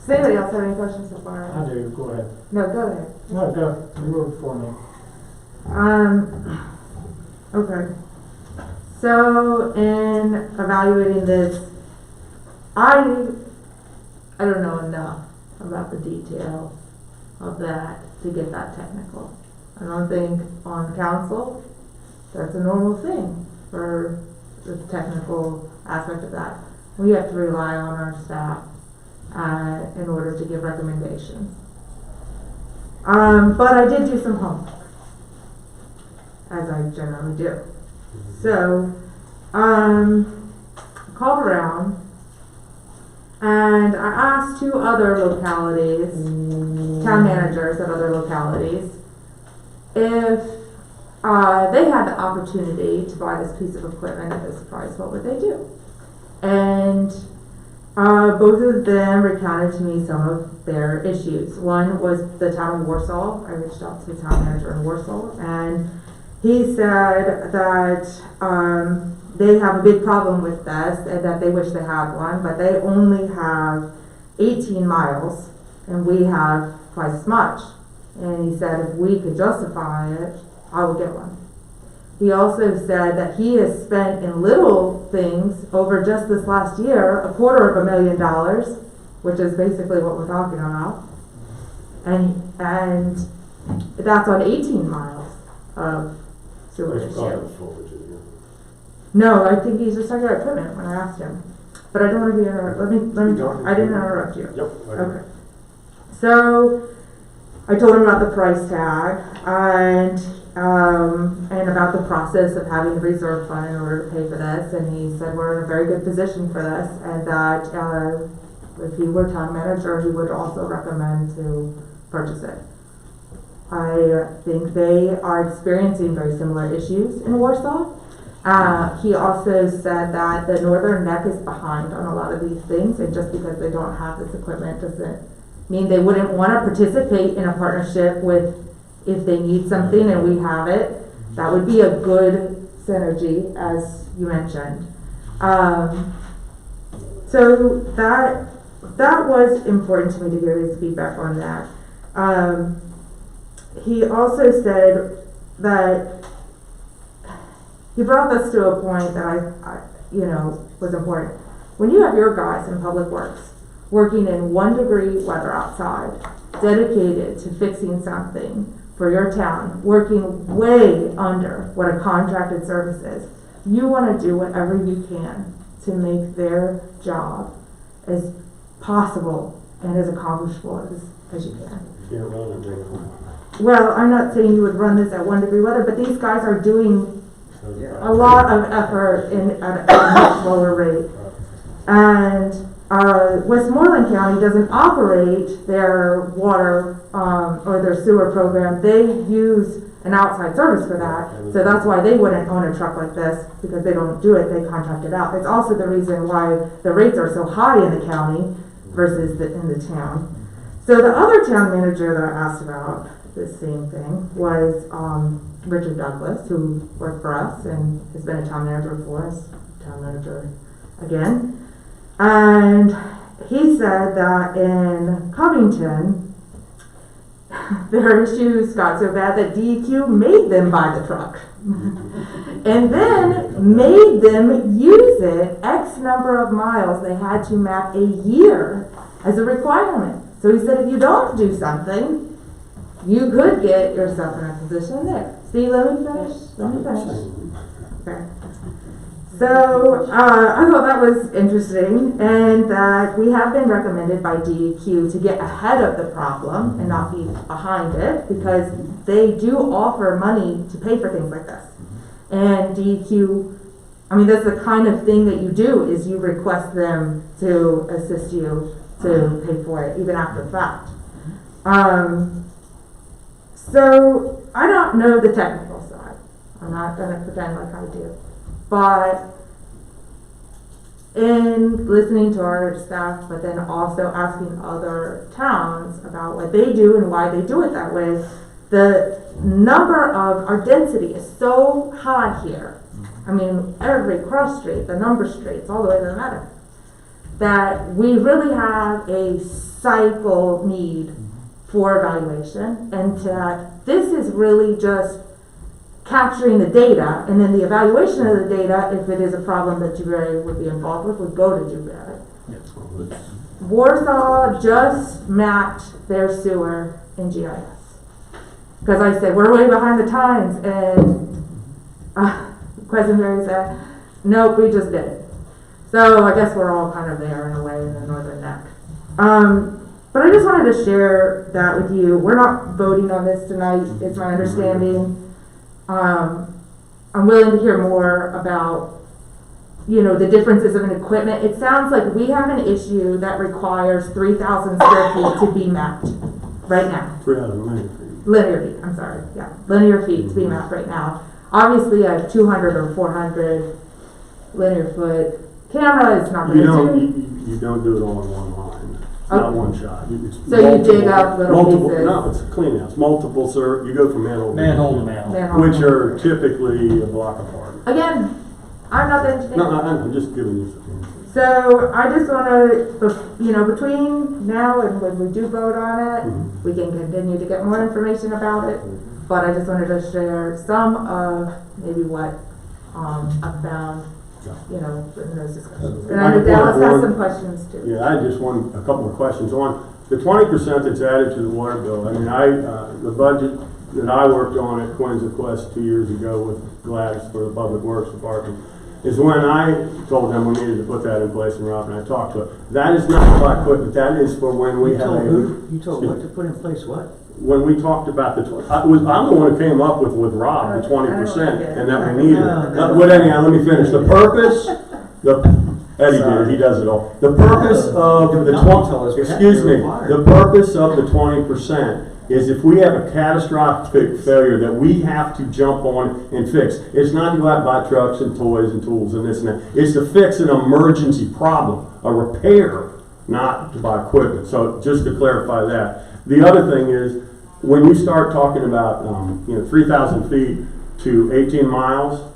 Does anybody else have any questions so far? I do, go ahead. No, go ahead. No, go, you were before me. Okay. So in evaluating this, I don't know enough about the detail of that to get that technical. I don't think on council, that's a normal thing for the technical aspect of that. We have to rely on our staff in order to give recommendations. But I did do some homework, as I generally do. So, called around and I asked 2 other localities, town managers at other localities, if they had the opportunity to buy this piece of equipment at this price, what would they do? And both of them recounted to me some of their issues. One was the town of Warsaw. I reached out to the town manager in Warsaw, and he said that they have a big problem with this and that they wish they had one, but they only have 18 miles and we have twice as much. And he said if we could justify it, I will get one. He also said that he has spent in little things over just this last year $250,000, which is basically what we're talking about. And that's on 18 miles of sewer There's probably issue. a full, No, I think he's just talking about equipment when I asked him. But I don't want to be let me talk. I didn't interrupt you. Yep. Okay. So I told him about the price tag and about the process of having the reserve fund in order to pay for this, and he said we're in a very good position for this, and that if he were town manager, he would also recommend to purchase it. I think they are experiencing very similar issues in Warsaw. He also said that the northern neck is behind on a lot of these things, and just because they don't have this equipment doesn't mean they wouldn't want to participate in a partnership with, if they need something and we have it. That would be a good synergy, as you mentioned. So that was important to me to hear his feedback on that. He also said that he brought this to a point that I was important. When you have your guys in public works working in 1 degree weather outside, dedicated to fixing something for your town, working way under what a contracted service is, you want to do whatever you can to make their job as possible and as accomplishable as you can. you can't run and bring it home. Well, I'm not saying you would run this at 1 degree weather, but these guys are doing a lot of effort at a much lower rate. And Westmoreland County doesn't operate their water or their sewer program. They use an outside service for that. So that's why they wouldn't own a truck like this, because they don't do it, they contract it out. It's also the reason why the rates are so high in the county versus in the town. So the other town manager that I asked about this same thing was Richard Douglas, who worked for us and has been a town manager for us, town manager again. And he said that in Covington, their issues got so bad that DEQ made them buy the truck. And then made them use it X number of miles. They had to map a year as a requirement. So he said if you don't do something, you could get yourself in a position there. Steve, let me finish. Okay. So I thought that was interesting, and that we have been recommended by DEQ to get ahead of the problem and not be behind it, because they do offer money to pay for things like this. And DEQ, I mean, that's the kind of thing that you do, is you request them to assist you to pay for it, even after the fact. So I don't know the technical side. I'm not going to pretend like I do. But in listening to our staff, but then also asking other towns about what they do and why they do it that way, the number of, our density is so high here. I mean, every cross street, the number streets, all the way to the Meadow, that we really have a cycle need for evaluation, and that this is really just capturing the data, and then the evaluation of the data, if it is a problem that Dewberry would be involved with, would go to Dewberry. Warsaw just mapped their sewer in GIS. Because I said, we're way behind the times, and Questenberry said, nope, we just did it. So I guess we're all kind of there in a way in the northern neck. But I just wanted to share that with you. We're not voting on this tonight, it's my understanding. I'm willing to hear more about, the differences of an equipment. It sounds like we have an issue that requires 3,000 square feet to be mapped right now. 3,000 linear feet. Linear feet, I'm sorry, yeah. Linear feet to be mapped right now. Obviously, a 200 or 400 linear foot camera is not going to do. You don't do it all in one line. It's not one shot. So you dig up little pieces? No, it's a clean house. You go from manhole Manhole to manhole. which are typically a block apart. Again, I'm not the engineer. No, I'm just giving you something. So I just wanna, between now and when we do vote on it, we can continue to get more information about it. But I just wanted to share some of maybe what, I found, in those discussions. And I know Dallas has some questions too. Yeah, I just want a couple of questions on the 20% that's added to the water bill. I mean, the budget that I worked on at Quinza Quest 2 years ago with Gladys for the Public Works Department is when I told them we needed to put that in place, and Rob and I talked to it. That is not for equipment, that is for when we have You told what to put in place, what? when we talked about I'm the one who came up with Rob, the 20%, and that we needed. But anyhow, let me finish. The purpose, Eddie did, he does it all. The purpose of the the purpose of the 20% is if we have a catastrophic failure that we have to jump on and fix. It's not to go out and buy trucks and toys and tools and this and that. It's to fix an emergency problem, a repair, not to buy equipment. So just to clarify that. The other thing is, when you start talking about 3,000 feet to 18 miles,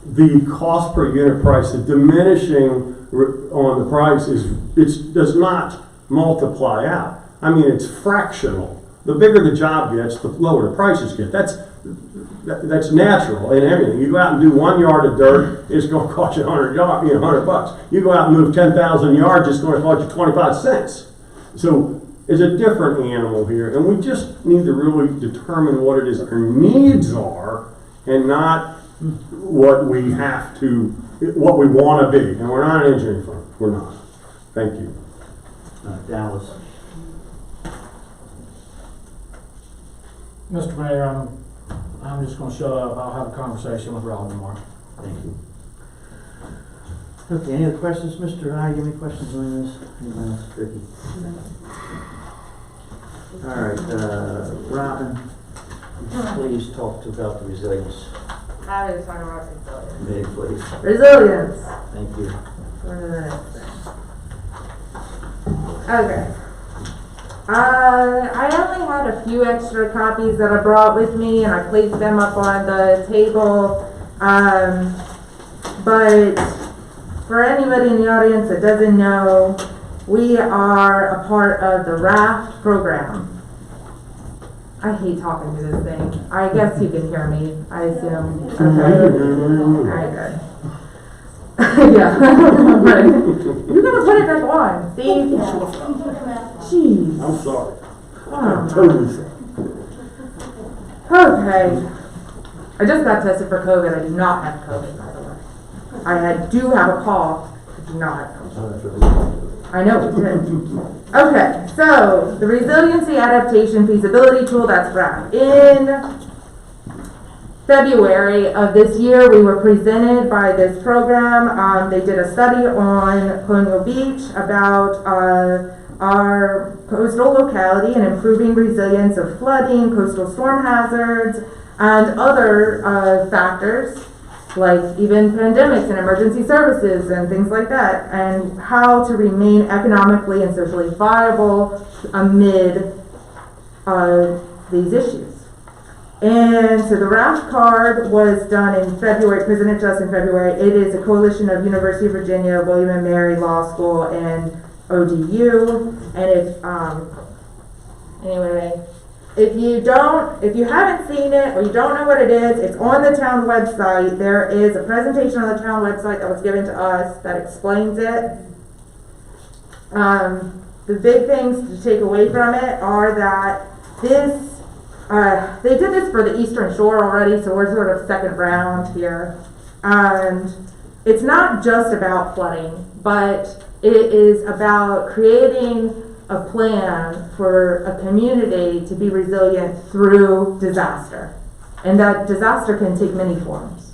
the cost per unit price, the diminishing on the price it does not multiply out. I mean, it's fractional. The bigger the job gets, the lower the prices get. That's natural in everything. You go out and do 1 yard of dirt, it's going to cost you $100. You go out and move 10,000 yards, it's going to cost you 25 cents. So it's a different animal here, and we just need to really determine what it is our needs are, and not what we what we want to be. And we're not an engineering firm. We're not. Thank you. Dallas. Mr. Mayor, I'm just gonna shut up. I'll have a conversation with Rob tomorrow. Thank you. Okay, any other questions, Mr. I? You have any questions on this? Anyone else? Ricky? All right, Robin, please talk about the resilience. I was talking about resilience. Maybe, please. Resilience. Thank you. Okay. I only had a few extra copies that I brought with me, and I placed them up on the table. But for anybody in the audience that doesn't know, we are a part of the RAFT program. I hate talking to this thing. I guess you can hear me, I assume. Okay. Alright, good. Yeah. Right. You're gonna put it back on, Steve. Jeez. I'm sorry. Oh, I'm totally sorry. Okay. I just got tested for COVID. I do not have COVID, by the way. I do have a cough. I do not have COVID. I know it did. Okay, so the Resiliency, Adaptation, Feasibility tool, that's RAP. In February of this year, we were presented by this program. They did a study on Colonial Beach about our coastal locality and improving resilience of flooding, coastal storm hazards, and other factors, like even pandemics and emergency services and things like that, and how to remain economically and socially viable amid these issues. And so the RAFT card was done in February, presented to us in February. It is a coalition of University of Virginia, William & Mary Law School, and ODU. And if you haven't seen it or you don't know what it is, it's on the town website. There is a presentation on the town website that was given to us that explains it. The big things to take away from it are that they did this for the Eastern Shore already, so we're sort of second round here. And it's not just about flooding, but it is about creating a plan for a community to be resilient through disaster. And that disaster can take many forms.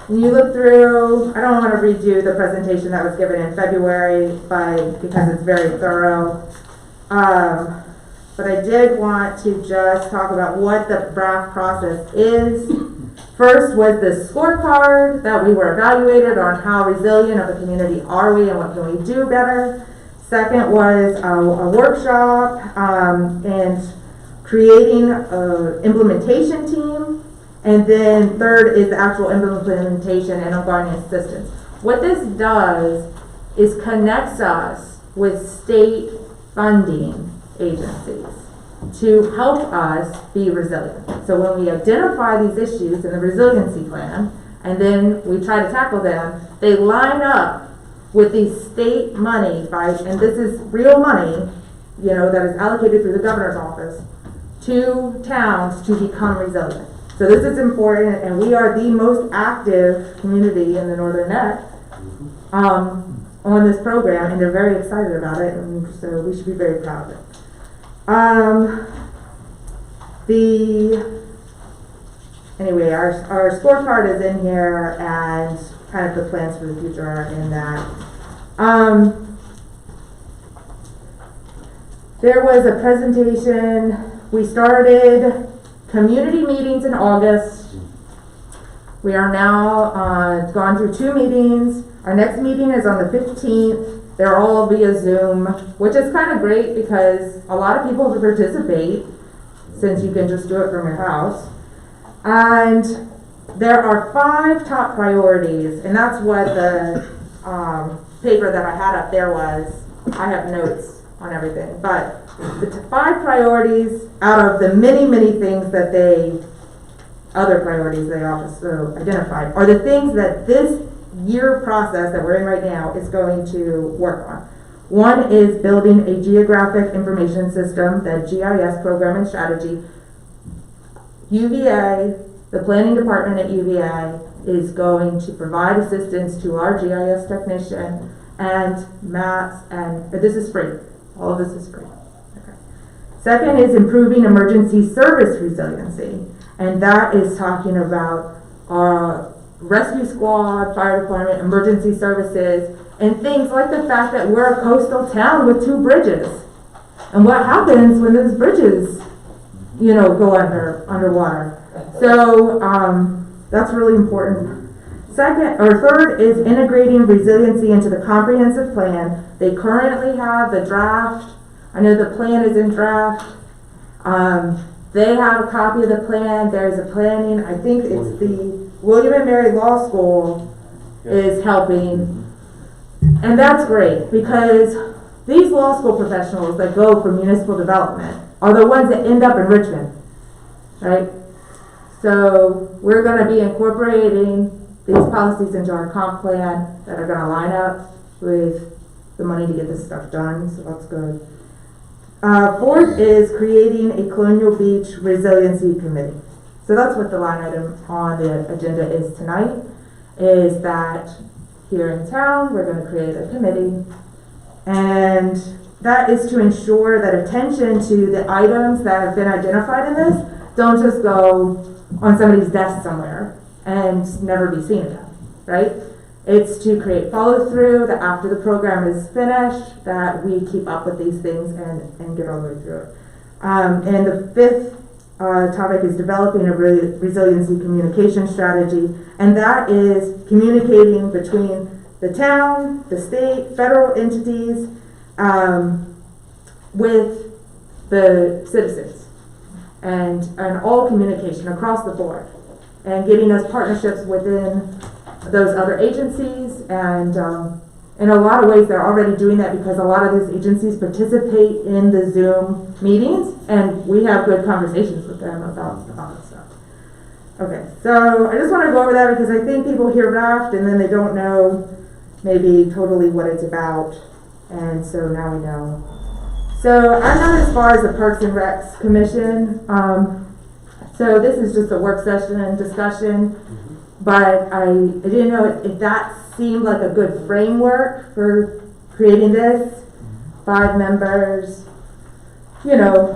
When you look through, I don't want to redo the presentation that was given in February because it's very thorough. But I did want to just talk about what the RAFT process is. First was the scorecard that we were evaluated on how resilient of a community are we and what can we do better. Second was a workshop and creating an implementation team. And then third is the actual implementation and ongoing assistance. What this does is connects us with state funding agencies to help us be resilient. So when we identify these issues in the resiliency plan, and then we try to tackle them, they line up with the state money and this is real money, you know, that is allocated through the governor's office to towns to become resilient. So this is important, and we are the most active community in the Northern Neck on this program, and they're very excited about it, and so we should be very proud of it. Anyway, our scorecard is in here, and kind of the plans for the future are in that. There was a presentation. We started community meetings in August. We are now gone through 2 meetings. Our next meeting is on the 15th. They're all via Zoom, which is kind of great because a lot of people participate since you can just do it from your house. And there are 5 top priorities, and that's what the paper that I had up there was. I have notes on everything, but the 5 priorities out of the many, many things that other priorities they also identified are the things that this year process that we're in right now is going to work on. One is building a geographic information system, the GIS program and strategy. UVA, the planning department at UVA, is going to provide assistance to our GIS technician and maps, and this is free. All of this is free. Okay. Second is improving emergency service resiliency, and that is talking about our rescue squad, fire department, emergency services, and things like the fact that we're a coastal town with 2 bridges. And what happens when those bridges, you know, go underwater. So that's really important. Third is integrating resiliency into the comprehensive plan. They currently have the draft. I know the plan is in draft. They have a copy of the plan. There's a planning. I think it's the William and Mary Law School is helping. And that's great because these law school professionals that go for municipal development are the ones that end up in Richmond, right? So we're going to be incorporating these policies into our comp plan that are going to line up with the money to get this stuff done, so that's good. Fourth is creating a Colonial Beach Resiliency Committee. So that's what the line item on the agenda is tonight, is that here in town, we're going to create a committee, and that is to ensure that attention to the items that have been identified in this don't just go on somebody's desk somewhere and never be seen again, right? It's to create follow through, that after the program is finished, that we keep up with these things and get all the way through it. And the 5th topic is developing a resiliency communication strategy, and that is communicating between the town, the state, federal entities, with the citizens, and all communication across the board, and getting us partnerships within those other agencies, and in a lot of ways they're already doing that because a lot of these agencies participate in the Zoom meetings, and we have good conversations with them about this stuff. Okay, so I just want to go over that because I think people hear raft and then they don't know maybe totally what it's about, and so now we know. So I'm not as far as the Parks and Recs Commission, so this is just a work session and discussion, but I didn't know if that seemed like a good framework for creating this. 5 members, you know,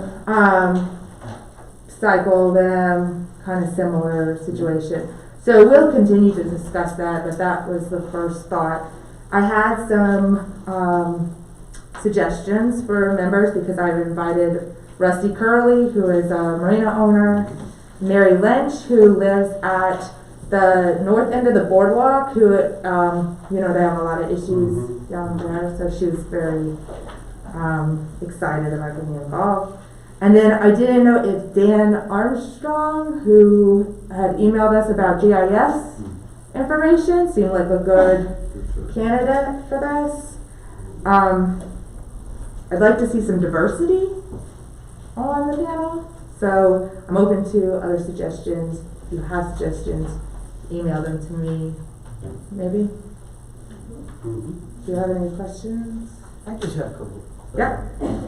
cycle them, kind of similar situation. So we'll continue to discuss that, but that was the first thought. I had some suggestions for members because I've invited Rusty Curley, who is a marina owner, Mary Lynch, who lives at the north end of the boardwalk, who, you know, they have a lot of issues down there, so she was very excited about getting involved. And then I didn't know if Dan Armstrong, who had emailed us about GIS information, seemed like a good candidate for this. I'd like to see some diversity on the panel, so I'm open to other suggestions. If you have suggestions, email them to me, maybe. Do you have any questions? I just have a couple Yeah.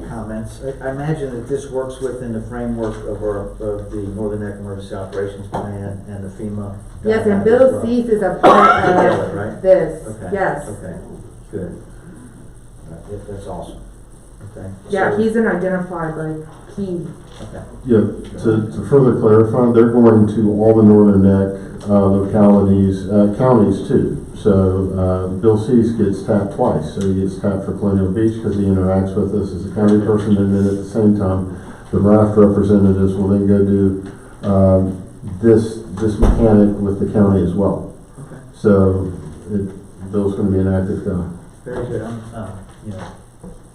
comments. I imagine that this works within the framework of the Northern Neck Emergency Operations Plan and the FEMA. Yes, and guidelines Bill as well. Cease is a part Together, of right? this, Okay. yes. Okay, good. That's awesome. Okay. Yeah, So- he's an identified, like, key. Okay. Yeah, to further clarify, they're going to all the Northern Neck localities, counties too. So Bill Cease gets tapped twice. So he gets tapped for Colonial Beach because he interacts with us as a county person, and then at the same time, the raft representatives will then go do this mechanic with the county as well. Okay. So Bill's going to be an active guy. Very good.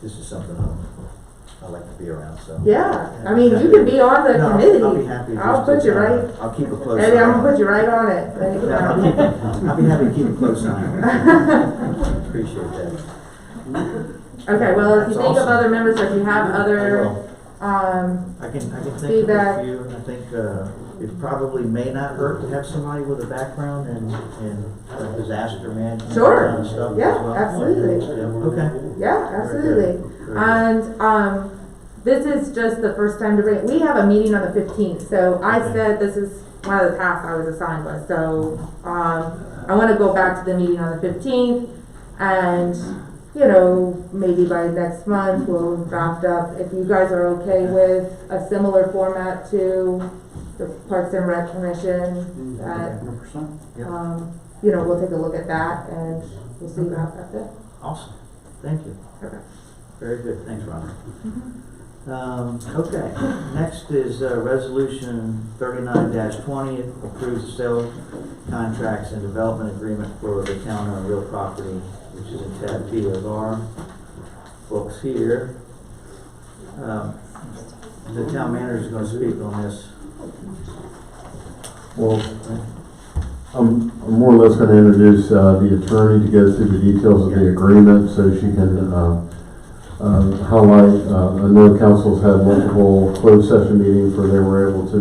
This is something I like to be around, so. Yeah, I mean, you can be on the No, committee. I'll be happy. I'll just put to, you right, I'll keep a close eye. maybe I'm gonna on put you right on it. Like, No, I'll be happy to keep a close eye on it. Appreciate that. Okay, well, if you That's think of awesome. other members, or if you have I other, will. I can think of feedback. a few. I think it probably may not hurt to have somebody with a background in disaster management. Sure. Kind of stuff Yeah, as well. absolutely. Yeah, okay. yeah, absolutely. Very good. And, this is just the first time to bring, we have a meeting on the 15th, so I Okay. said this is one of the tasks I was assigned with, so, I wanna go back to the meeting on the 15th, and, you know, maybe by next month, we'll draft up, if you guys are okay with a similar format to the Parks and Rec Commission, that, 100%. Yeah. you know, we'll take a look at that, and we'll see about that. Awesome. Thank you. Okay. Very good. Thanks, Ron. Okay, next is Resolution 39-20, approves the sale contracts and development agreement for the town-owned real property, which is in tab B of our books here. The town manager is going to speak on this. Well, I'm more or less going to introduce the attorney to go through the details of the agreement so she can highlight. I know council's had multiple closed session meetings where they were able to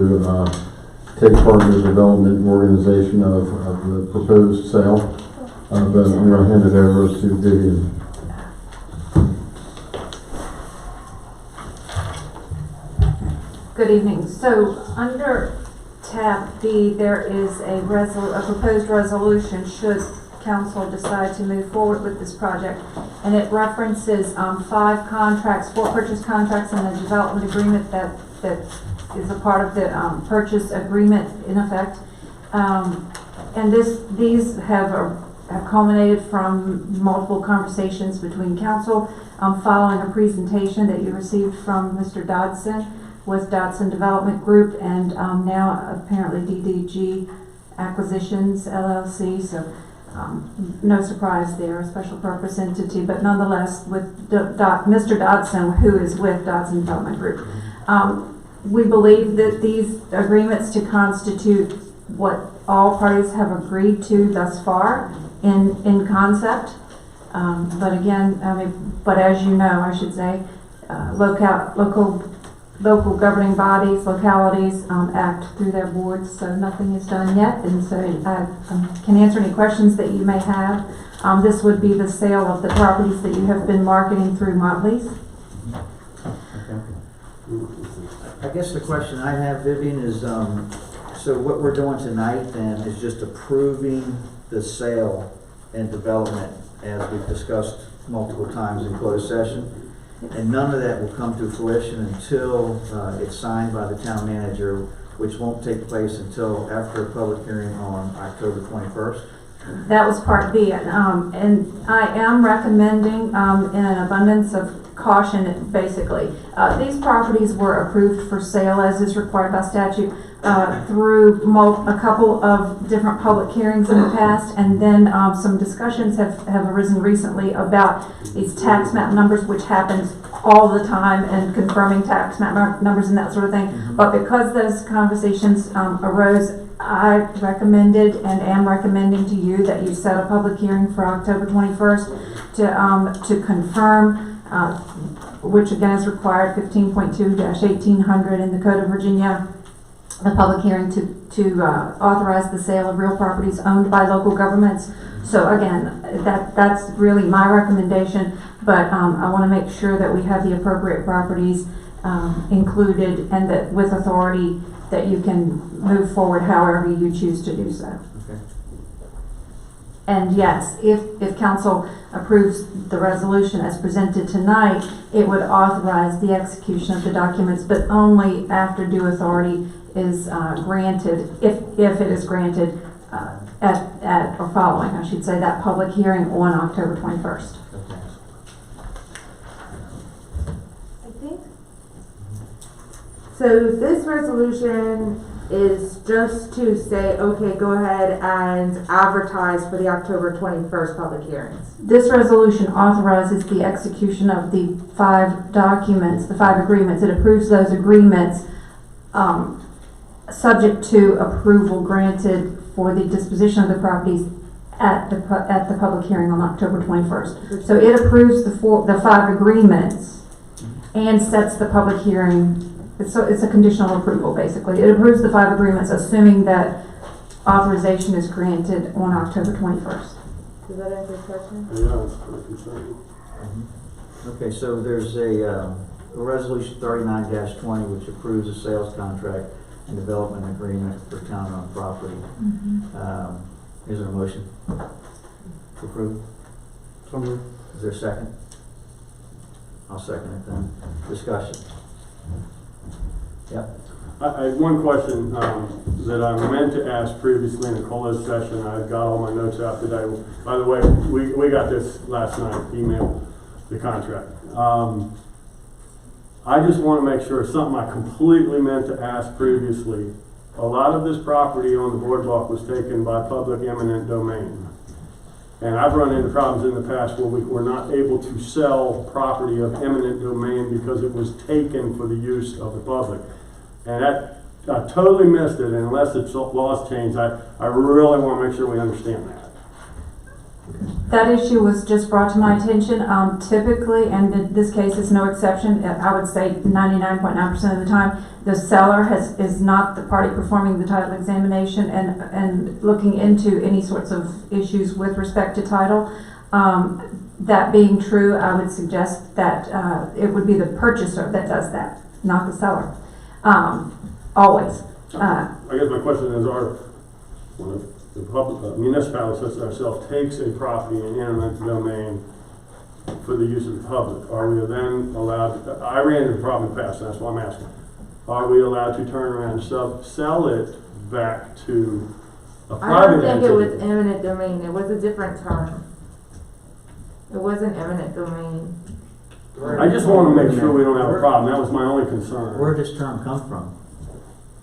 take part in the development and organization of the proposed sale. But I'm going to hand it over to Vivian. Good evening. So under tab B, there is a proposed resolution should council decide to move forward with this project. And it references 5 contracts, 4 purchase contracts and a development agreement that is a part of the purchase agreement in effect. And these have culminated from multiple conversations between council following a presentation that you received from Mr. Dodson with Dodson Development Group and now apparently DDG Acquisitions LLC. So no surprise there, a special purpose entity, but nonetheless with Mr. Dodson, who is with Dodson Development Group. We believe that these agreements to constitute what all parties have agreed to thus far in concept. But again, but as you know, I should say, local governing bodies, localities act through their boards, so nothing is done yet. And so I can answer any questions that you may have. This would be the sale of the properties that you have been marketing through Motley's. Okay. I guess the question I have, Vivian, is so what we're doing tonight then is just approving the sale and development as we've discussed multiple times in closed session. And none of that will come to fruition until it's signed by the town manager, which won't take place until after a public hearing on October 21st. That was part B, and I am recommending, in an abundance of caution, basically. These properties were approved for sale as is required by statute, through a couple of different public hearings in the past, and then some discussions have arisen recently about these tax map numbers, which happens all the time, and confirming tax map numbers and that sort of thing. But because those conversations arose, I recommended and am recommending to you that you set a public hearing for October 21st to confirm, which again is required 15.2-1800 in the Code of Virginia, a public hearing to authorize the sale of real properties owned by local governments. So again, that's really my recommendation, but I want to make sure that we have the appropriate properties included, and that with authority that you can move forward however you choose to do so. Okay. And yes, if council approves the resolution as presented tonight, it would authorize the execution of the documents, but only after due authority is granted, if it is granted at or following, I should say, that public hearing on October 21st. Okay. I think. So this resolution is just to say, okay, go ahead and advertise for the October 21st public hearings. This resolution authorizes the execution of the 5 documents, the 5 agreements. It approves those agreements subject to approval granted for the disposition of the properties at the public hearing on October 21st. So it approves the 5 agreements and sets the public hearing. It's a conditional approval, basically. It approves the 5 agreements, assuming that authorization is granted on October 21st. Does that answer your question? Yeah, it's pretty concerning. Okay, so there's a resolution 39-20, which approves a sales contract and development agreement for town-owned property. Is there a motion to approve? Is there a second? I'll second it then. Discussion. Yep. I had one question that I meant to ask previously in a closed session. I've got all my notes out today. By the way, we got this last night, email, the contract. I just want to make sure, something I completely meant to ask previously. A lot of this property on the boardwalk was taken by public eminent domain. And I've run into problems in the past where we were not able to sell property of eminent domain because it was taken for the use of the public. And that, I totally missed it, and unless it's laws change, I really want to make sure we understand that. That issue was just brought to my attention. Typically, and in this case is no exception, I would say 99.9% of the time, the seller is not the party performing the title examination and looking into any sorts of issues with respect to title. That being true, I would suggest that it would be the purchaser that does that, not the seller. Always. I guess my question is, when the public municipality such as ourselves takes a property in eminent domain for the use of the public, are we then allowed to, I ran into the problem in the past, and that's why I'm asking, are we allowed to turn around and sell it back to a private entity? I don't think it was eminent domain. It was a different term. It wasn't eminent domain. I just want to make sure we don't have a problem. That was my only concern. Where does this term come from?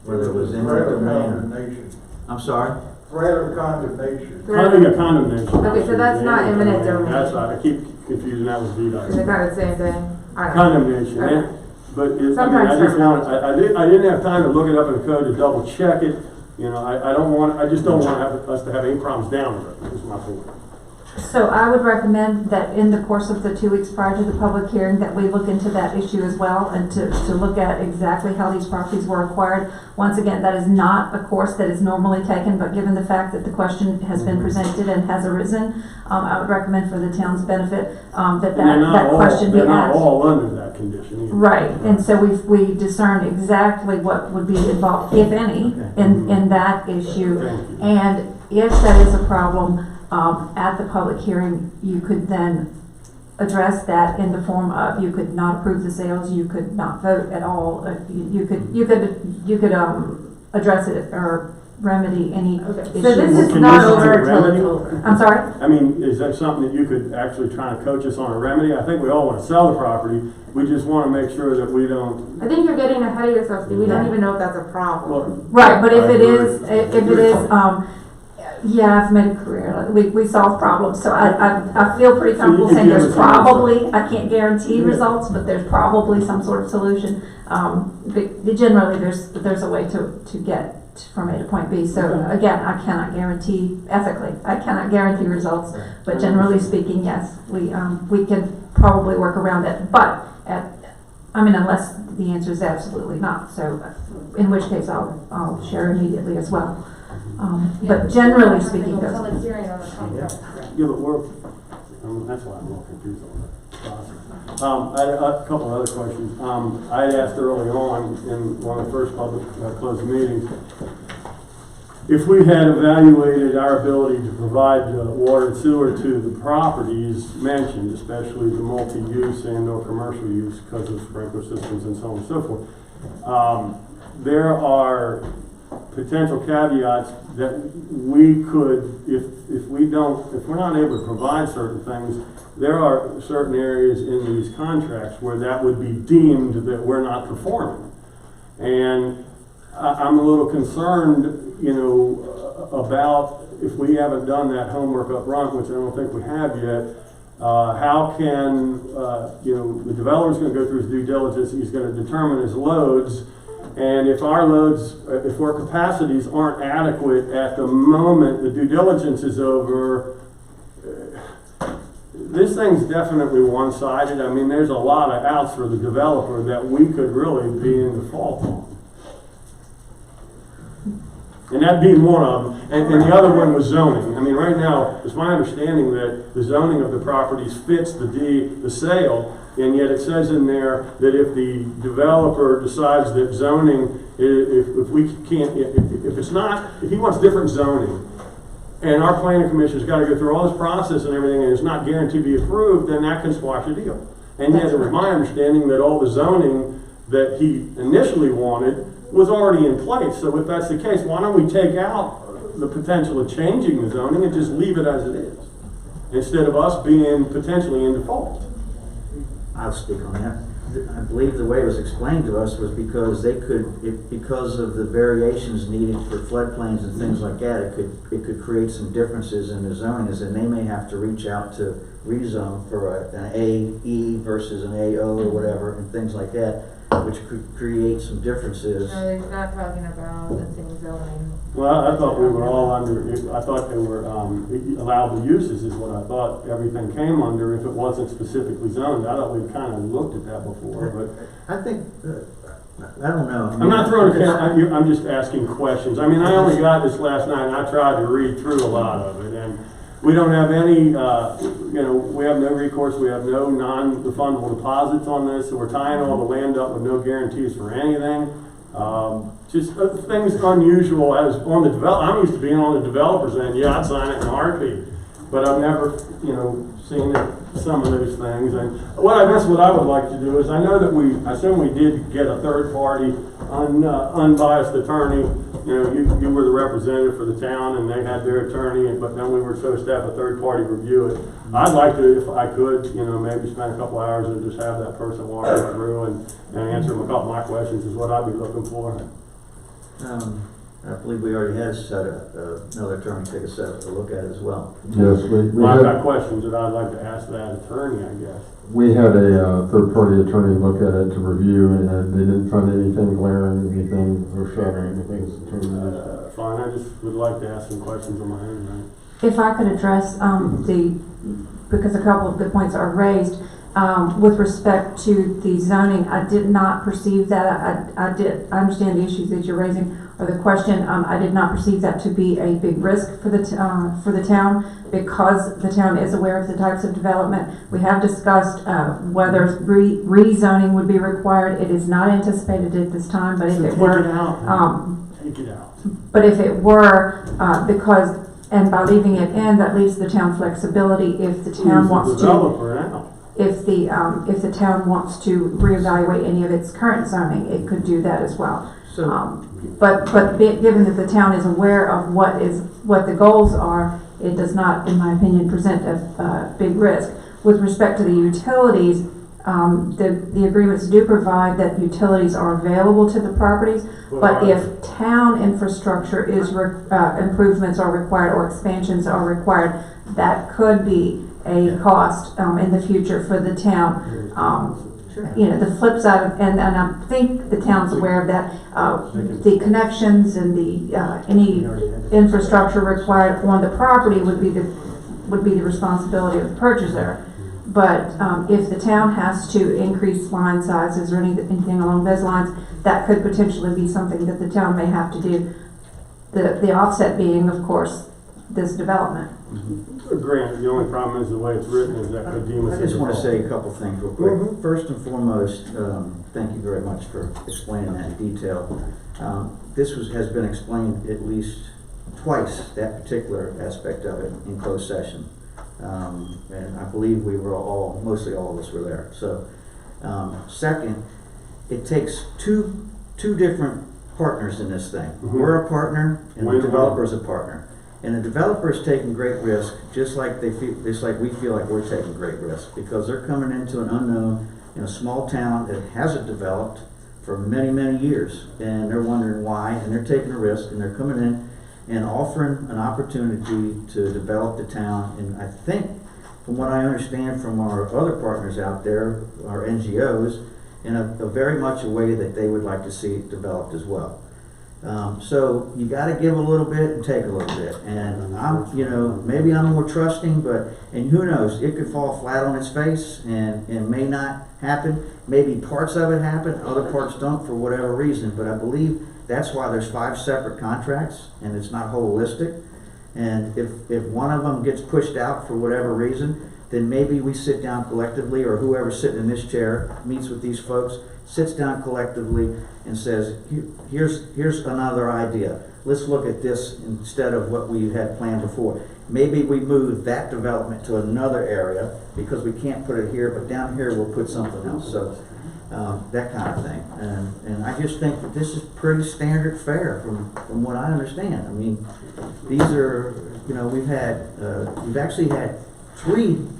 Whether it was in the domain. I'm sorry? Threat of condemnation. Condemnation. Okay, so that's not eminent domain. That's right. I keep confusing that with VDOT. Is it kind of the same thing? I don't know. Condemnation. Okay. But I Sometimes just want, I didn't have time to look it up in the code to double check it. You know, I just don't want us to have any problems down the road. Is my point. So I would recommend that in the course of the 2 weeks prior to the public hearing that we look into that issue as well, and to look at exactly how these properties were acquired. Once again, that is not a course that is normally taken, but given the fact that the question has been presented and has arisen, I would recommend for the town's benefit that question be asked. They're not all under that condition either. Right, and so we discern exactly what would be involved, if any, in that issue. And if that is a problem, at the public hearing, you could then address that in the form of, you could not approve the sales, you could not vote at all, you could address it or remedy any Okay, issues. so this is Can not you over say until it's remedy? over. I'm sorry? I mean, is that something that you could actually try and coach us on a remedy? I think we all want to sell the property, we just want to make sure that we don't, I think you're getting ahead of yourself, Steve. We don't even know if that's a problem. well, Right, but if I it agree. is, if it is, yeah, I've made a career, we solve problems, so I feel pretty comfortable So you saying can there's give us an probably, I can't guarantee Yeah. results, but there's probably some sort of solution. But generally, there's a way to get from A to point B, so again, I cannot guarantee, ethically, I cannot guarantee results, but generally speaking, yes, we can probably work around it, but unless the answer is absolutely not, so in which case I'll share immediately as well. But generally speaking, those. Public hearing on the contract. yeah, but that's why I'm a little confused on that process. I had a couple of other questions. I had asked early on in one of the first public closed meetings, if we had evaluated our ability to provide water and sewer to the properties mentioned, especially the multi-use and or commercial use because of sprinkler systems and so on and so forth, there are potential caveats that we could, if we're not able to provide certain things, there are certain areas in these contracts where that would be deemed that we're not performing. And I'm a little concerned, about if we haven't done that homework up front, which I don't think we have yet, how can, the developer's gonna go through his due diligence, he's gonna determine his loads, and if our capacities aren't adequate at the moment the due diligence is over, this thing's definitely one-sided. I mean, there's a lot of outs for the developer that we could really be in default on. And that being one of them, and the other one was zoning. I mean, right now, it's my understanding that the zoning of the properties fits the sale, and yet it says in there that if the developer decides that zoning, if he wants different zoning, and our planning commission's got to go through all this process and everything, and it's not guaranteed to be approved, then that can squash a deal. And yet it was my understanding that all the zoning that he initially wanted was already in place. So if that's the case, why don't we take out the potential of changing the zoning and just leave it as it is, instead of us being potentially in default? I'll speak on that. I believe the way it was explained to us was because because of the variations needed for floodplains and things like that, it could create some differences in the zonings, and they may have to reach out to rezone for an AE versus an AO or whatever, and things like that, which could create some differences. No, he's not talking about the same zoning. Well, I thought we were all under, I thought they were allowable uses is what I thought everything came under if it wasn't specifically zoned. I thought we kind of looked at that before, but I think, I don't know. I'm not throwing I'm just asking questions. I mean, I only got this last night and I tried to read through a lot of it, and we don't have any, we have no recourse, we have no non-refundable deposits on this, so we're tying all the land up with no guarantees for anything. Just things unusual as on the I'm used to being on the developer's end. Yeah, I'd sign it in a heartbeat, but I've never, seen some of those things. And what I would like to do is, I know that I assume we did get a third party, unbiased attorney. You were the representative for the town, and they had their attorney, but then we were supposed to have a third party review it. I'd like to, if I could, maybe spend a couple hours and just have that person walk me through and answer a couple of my questions is what I'd be looking for. I believe we already had another attorney take a look at it as well. Yes, I've got questions that I'd like to ask that attorney, I guess. we had a third-party attorney look at it to review, and they didn't find anything glaring, anything earth-shattering, anything that's determined. Fine, I just would like to ask some questions on my own, right? If I could address because a couple of good points are raised, with respect to the zoning, I did not perceive that, I understand the issues that you're raising, or the question, I did not perceive that to be a big risk for the town, because the town is aware of the types of development. We have discussed whether rezoning would be required. It is not anticipated at this time, but if it were, Take it out. but if it were, and by leaving it in, that leaves the town flexibility if the town wants to. If the town wants to reevaluate any of its current zoning, it could do that as well. So, Given that the town is aware of what the goals are, it does not, in my opinion, present a big risk. With respect to the utilities, the agreements do provide that utilities are available to the properties, but if town infrastructure is, improvements are required or expansions are required, that could be a cost, in the future for the town. You know, the flip side of, and I think the town's aware of that, the connections and the, any infrastructure required on the property would be the responsibility of the purchaser. But if the town has to increase line sizes or anything along those lines, that could potentially be something that the town may have to do. The offset being, of course, this development. Granted, the only problem is the way it's written is that could deem us. I just want to say a couple things real quick. First and foremost, thank you very much for explaining that in detail. This has been explained at least twice, that particular aspect of it, in closed session. And I believe we were mostly all of us were there. So, second, it takes two different partners in this thing. We're a partner, and the developer's a partner. And the developer's taking great risk, just like we feel like we're taking great risk, because they're coming into an unknown in a small town that hasn't developed for many, many years, and they're wondering why, and they're taking a risk, and they're coming in and offering an opportunity to develop the town. And I think, from what I understand from our other partners out there, our NGOs, in a very much a way that they would like to see it developed as well. So you got to give a little bit and take a little bit, and maybe I'm more trusting, and who knows, it could fall flat on its face and may not happen. Maybe parts of it happen, other parts don't for whatever reason, but I believe that's why there's 5 separate contracts, and it's not holistic. And if one of them gets pushed out for whatever reason, then maybe we sit down collectively, or whoever's sitting in this chair meets with these folks, sits down collectively and says, here's another idea. Let's look at this instead of what we had planned before. Maybe we move that development to another area because we can't put it here, but down here we'll put something else. So that kind of thing. And I just think that this is pretty standard fare from what I understand. I mean, these are, we've actually had 4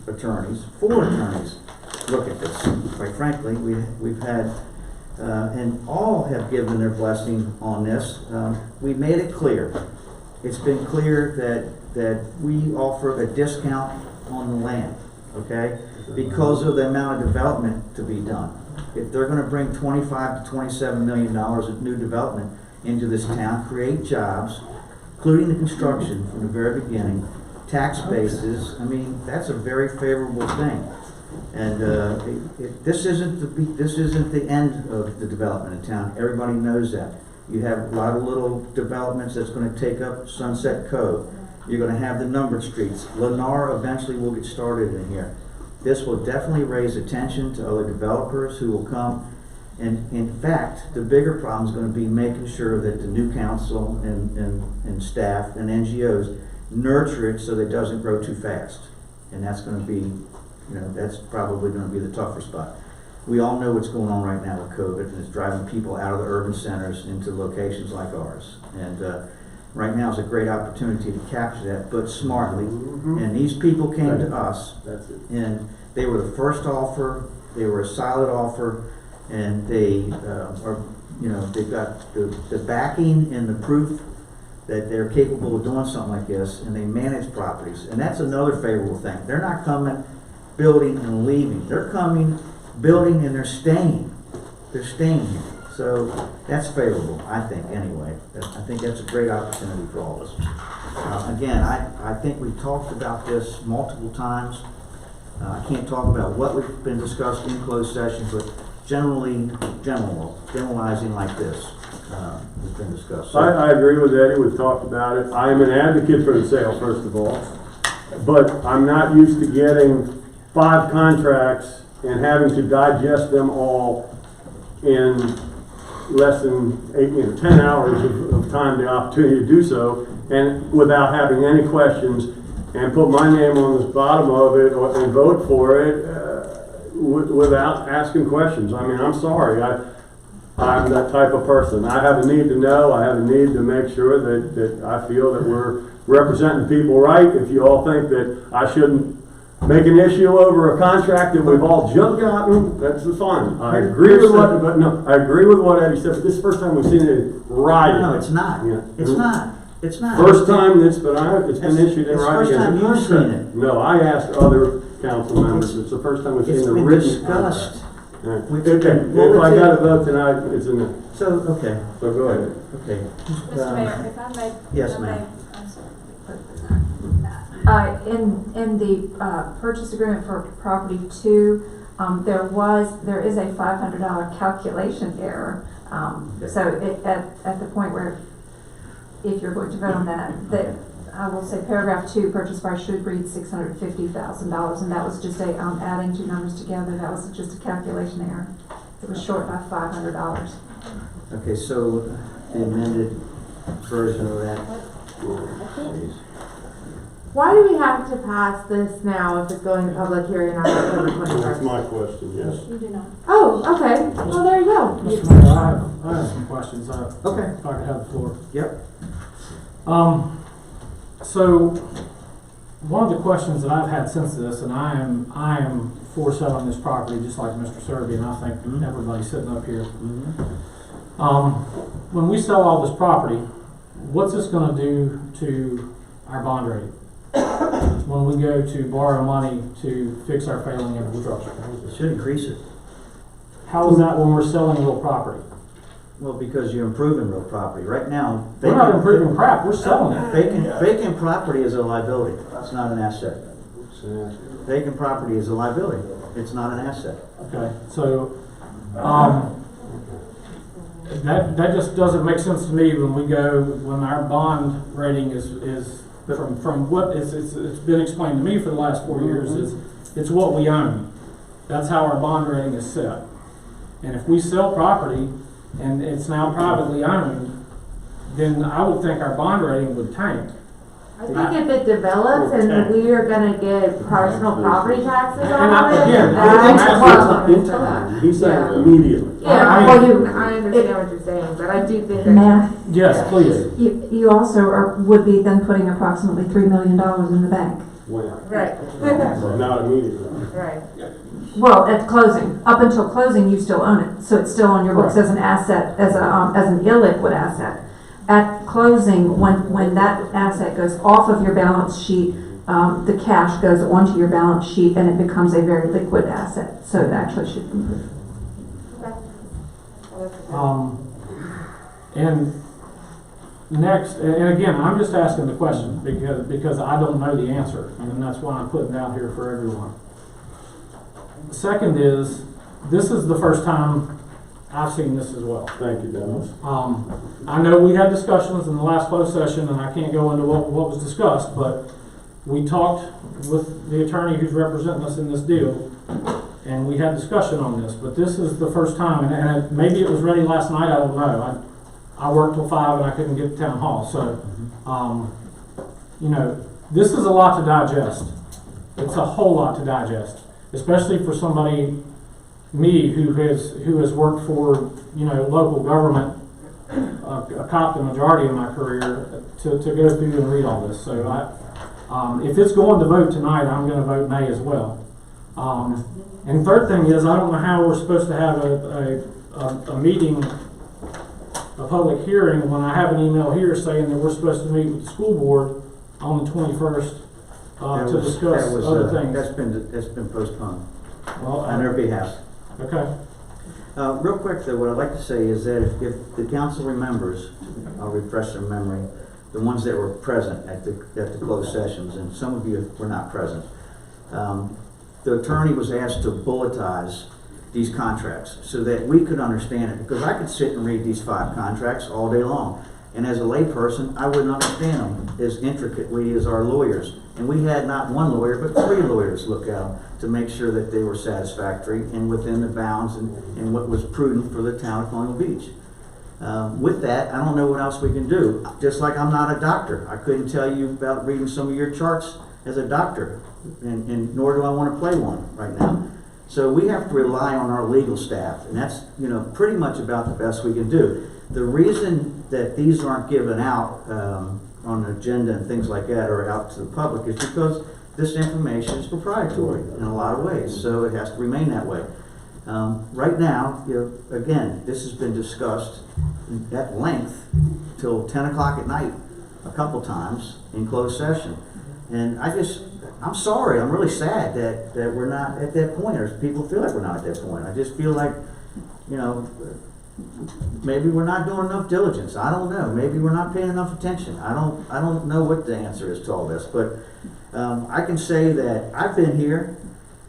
attorneys look at this. Quite frankly, we've had, and all have given their blessing on this. We made it clear. It's been clear that we offer a discount on the land, okay, because of the amount of development to be done. If they're going to bring $25 to $27 million of new development into this town, create jobs, including the construction from the very beginning, tax bases, I mean, that's a very favorable thing. And this isn't the end of the development in town. Everybody knows that. You have a lot of little developments that's going to take up Sunset Cove. You're going to have the numbered streets. Lennar eventually will get started in here. This will definitely raise attention to other developers who will come. And in fact, the bigger problem is going to be making sure that the new council and staff and NGOs nurture it so that it doesn't grow too fast. And that's going to be, that's probably going to be the tougher spot. We all know what's going on right now with COVID, and it's driving people out of the urban centers into locations like ours. And right now is a great opportunity to capture that, but smartly. And these people came to us, and they were the first offer. They were a solid offer, and they they've got the backing and the proof that they're capable of doing something like this, and they manage properties. And that's another favorable thing. They're not coming, building, and leaving. They're coming, building, and they're staying. They're staying here. So that's favorable, I think, anyway. I think that's a great opportunity for all of us. Again, I think we've talked about this multiple times. I can't talk about what we've been discussed in closed sessions, but generalizing like this has been discussed. So, I agree with Eddie. We've talked about it. I am an advocate for the sale, first of all, but I'm not used to getting 5 contracts and having to digest them all in less than 10 hours of time, the opportunity to do so, and without having any questions, and put my name on the bottom of it and vote for it without asking questions. I mean, I'm sorry. I'm that type of person. I have a need to know, I have a need to make sure that I feel that we're representing people right. If you all think that I shouldn't make an issue over a contract that we've all just gotten, that's fine. I agree with what, but no, I agree with what Eddie said, but this is the first time we've seen it right. No, it's not. Yeah. It's not. It's not. First time it's been issued in It's the writing. first as a time you've contract. seen it. No, I asked other council members, it's the first time we've It's seen the been written discussed. contract. Right. We've- Okay, well, if I it's got in- a vote tonight, it's in there, So, okay, so go ahead. okay. Mr. Mayor, if I may. yes, if I may, ma'am. I'm sorry. In the, purchase agreement for property 2, there is a $500 calculation error. So at the point where, if you're going to vote on that, I will say paragraph 2, purchase price should read $650,000, and that was just adding two numbers together. That was just a calculation error. It was short by $500. Okay, so the amended version of that, please. Why do we have to pass this now if it's going to public hearing on October That's 21st? my question, yes. You do not. Oh, okay, well, there you go. Mr. Mayor, I have some questions. Okay. If I could have the floor. Yep. So, one of the questions that I've had since this, and I am for selling this property, just like Mr. Serby, and I think everybody sitting up here. When we sell all this property, what's this gonna do to our bond rating? When we go to borrow money to fix our failing infrastructure? It should increase it. How is that when we're selling real property? Well, because you're improving real property. Right now, We're not improving crap, we're selling it. vacant property is a liability. It's not an asset. Vacant property is a liability. It's not an asset. Okay, so, that just doesn't make sense to me when our bond rating is from what it's been explained to me for the last 4 years, it's what we own. That's how our bond rating is set. And if we sell property and it's now privately owned, then I would think our bond rating would tank. I think if it develops and we are gonna get personal property taxes And on it, again, that's I- He's saying Yeah. immediately. Yeah, well, I understand what you're saying, but I do think that. Matt, Yes, please. you also would be then putting approximately $3 million in the bank. When? Right, Not immediately. right. Well, at closing, up until closing, you still own it, so it's still on your books Correct. as an asset, as an illiquid asset. At closing, when that asset goes off of your balance sheet, the cash goes onto your balance sheet and it becomes a very liquid asset, so it actually should improve. And next, and again, I'm just asking the question because I don't know the answer, and that's why I'm putting it out here for everyone. Second is, this is the first time I've seen this as well. Thank you, Dennis. I know we had discussions in the last closed session, and I can't go into what was discussed, but we talked with the attorney who's representing us in this deal, and we had discussion on this, but this is the first time, and maybe it was ready last night, I don't know. I worked till 5 and I couldn't get to town hall, so, you know, this is a lot to digest. It's a whole lot to digest, especially for somebody, me, who has worked for, you know, local government, a cop the majority of my career, to go through and read all this. So if it's going to vote tonight, I'm going to vote nay as well. And third thing is, I don't know how we're supposed to have a meeting, a public hearing, when I have an email here saying that we're supposed to meet with the school board on the 21st to discuss other things. That's been postponed Well, on their behalf. okay. Real quick though, what I'd like to say is that if the council remembers, I'll refresh their memory, the ones that were present at the closed sessions, and some of you were not present. The attorney was asked to bulletize these contracts so that we could understand it, because I could sit and read these 5 contracts all day long, and as a layperson, I wouldn't understand them as intricately as our lawyers. And we had not one lawyer, but 3 lawyers look at them to make sure that they were satisfactory and within the bounds and what was prudent for the town of Colonial Beach. With that, I don't know what else we can do. Just like I'm not a doctor. I couldn't tell you about reading some of your charts as a doctor, and nor do I want to play one right now. So we have to rely on our legal staff, and that's, you know, pretty much about the best we can do. The reason that these aren't given out on the agenda and things like that, or out to the public, is because this information is proprietary in a lot of ways, so it has to remain that way. Right now, you know, again, this has been discussed at length till 10 o'clock at night a couple times in closed session. And I'm sorry, I'm really sad that we're not at that point, or people feel like we're not at that point. I just feel like, you know, maybe we're not doing enough diligence. I don't know. Maybe we're not paying enough attention. I don't know what the answer is to all this, but I can say that I've been here,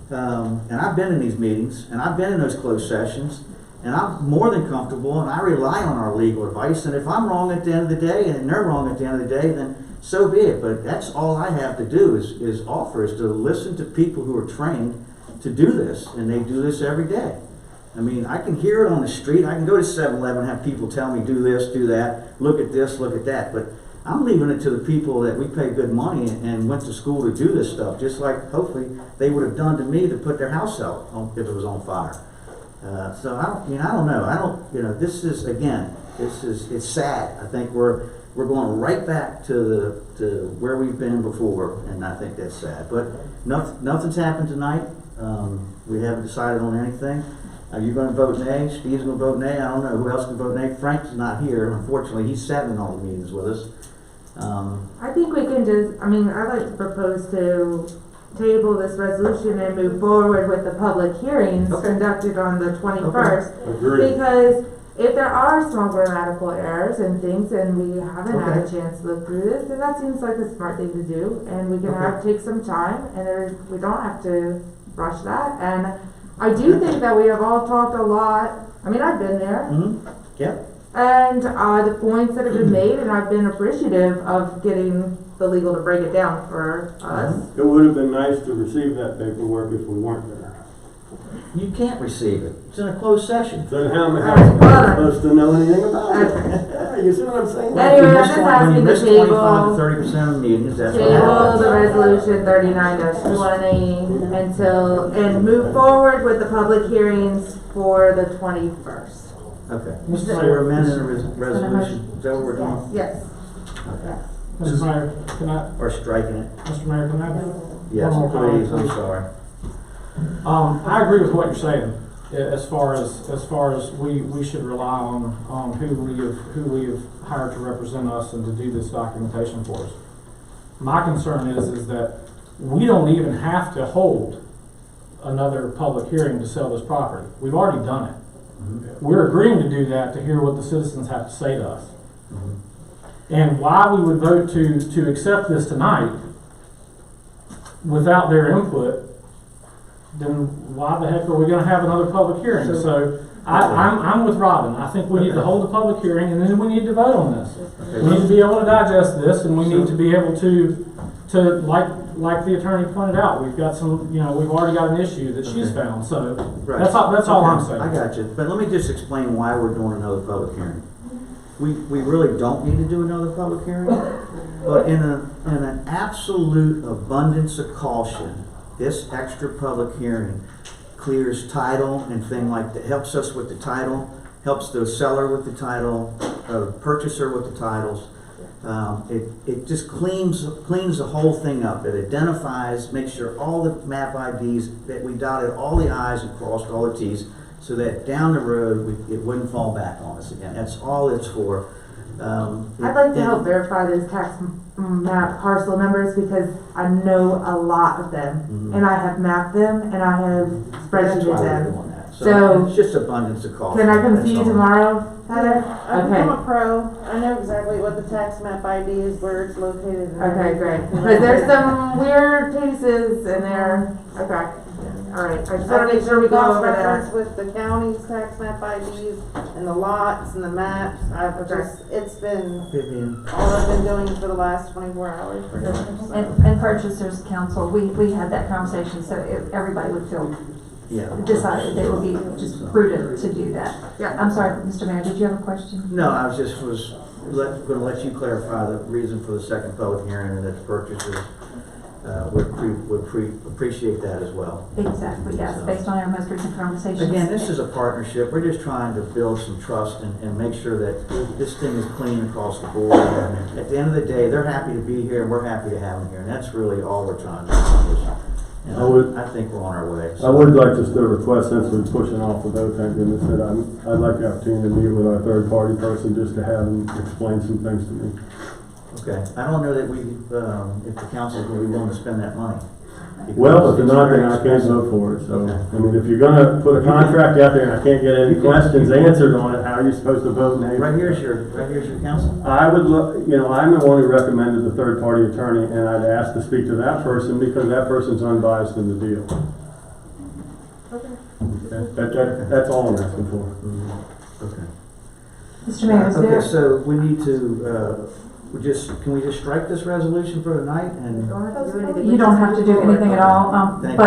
and I've been in these meetings, and I've been in those closed sessions, and I'm more than comfortable, and I rely on our legal advice. And if I'm wrong at the end of the day, and they're wrong at the end of the day, then so be it. But that's all I have to do is to listen to people who are trained to do this, and they do this every day. I mean, I can hear it on the street. I can go to 7-Eleven and have people tell me, do this, do that, look at this, look at that. But I'm leaving it to the people that we pay good money and went to school to do this stuff, just like hopefully they would have done to me to put their house out if it was on fire. So I don't know. This is, again, it's sad. I think we're going right back to where we've been before, and I think that's sad. But nothing's happened tonight. We haven't decided on anything. You're going to vote nay. Steve's going to vote nay. I don't know who else can vote nay. Frank's not here. Unfortunately, he's sat in all the meetings with us. I think we can just, I'd like to propose to table this resolution and move forward with the public hearings conducted on the 21st. Agreed. Because if there are small grammatical errors and things, and we haven't had a chance to look through this, then that seems like a smart thing to do, and we can take some time, and we don't have to rush that. And I do think that we have all talked a lot. I've been there. Mm-hmm. Yeah. And the points that have been made, and I've been appreciative of getting the legal to break it down for us. It would have been nice to receive that paperwork if we weren't there. You can't receive it. It's in a closed session. Then how am I supposed to know anything about it? You see what I'm saying? Anyway, I'm just When you asking miss the 25 to table, 30% of the meetings, that's what table the happens. resolution 39-20 and move forward with the public hearings for the 21st. Okay. Mr. So Mayor. we're amending the resolution. Is that what we're doing? Yes. Okay. Mr. Mayor, can I, Or striking it? Mr. Mayor, can I? Yes, One more comment, please. I'm please. sorry. I agree with what you're saying, as far as we should rely on who we have hired to represent us and to do this documentation for us. My concern is that we don't even have to hold another public hearing to sell this property. We've already done it. We're agreeing to do that to hear what the citizens have to say to us. And why we would vote to accept this tonight without their input, then why the heck are we going to have another public hearing? So I'm with Robin. I think we need to hold a public hearing, and then we need to vote on this. We need to be able to digest this, and we need to be able to like the attorney pointed out, we've got some, we've already got an issue that she's found. So that's all I'm saying. I got you. But let me just explain why we're doing another public hearing. We really don't need to do another public hearing, but in an absolute abundance of caution, this extra public hearing clears title and thing like that, helps us with the title, helps the seller with the title, purchaser with the titles. It just cleans the whole thing up. It identifies, makes sure all the map IDs, that we dotted all the I's and crossed all the T's, so that down the road it wouldn't fall back on us again. That's all it's for. I'd like to help verify those tax map parcel numbers, because I know a lot of them, and I have mapped them, and I have That's why spreadsheeted we're them. doing that. So it's just abundance of caution. Can I come That's see you all. tomorrow, Heather? I'm a pro. I know exactly what the tax map ID is, where it's located. And Okay, great. everything. Because there's some weird cases in there. Okay. All right. I just want to make sure we go over Cross-reference that. with the county's tax map IDs and the lots and the maps. It's been Vivian. all I've been doing for the last 24 hours. Pretty much, so. And purchasers council, we had that conversation, so everybody would feel decided that it would be just prudent to do that. Yeah. I'm sorry, Mr. Mayor, did you have a question? No, I was going to let you clarify the reason for the second public hearing, and that the purchasers would appreciate that as well. Exactly, yes, based on our most recent conversations. Again, this is a partnership. We're just trying to build some trust and make sure that this thing is clean across the board. And at the end of the day, they're happy to be here and we're happy to have them here. And that's really all we're trying to accomplish. And I think we're on our way. I would like just to request, since we're pushing off the vote, thank goodness, that I'd like the opportunity to meet with our third-party person just to have him explain some things to me. Okay. I don't know that if the council is going to be willing to spend that money. Well, if they're not, then I can't vote for it, so, Okay. I mean, if you're gonna put a contract out there and I can't get any questions answered on it, how are you supposed to vote? Right here's your council. I would look, I'm the one who recommended the third-party attorney, and I'd ask to speak to that person because that person's unbiased in the deal. Okay. That's all I'm asking for. Okay. Mr. Mayor, is there? Okay, so we need to, can we just strike this resolution for tonight and? You don't have to do anything at all, Thank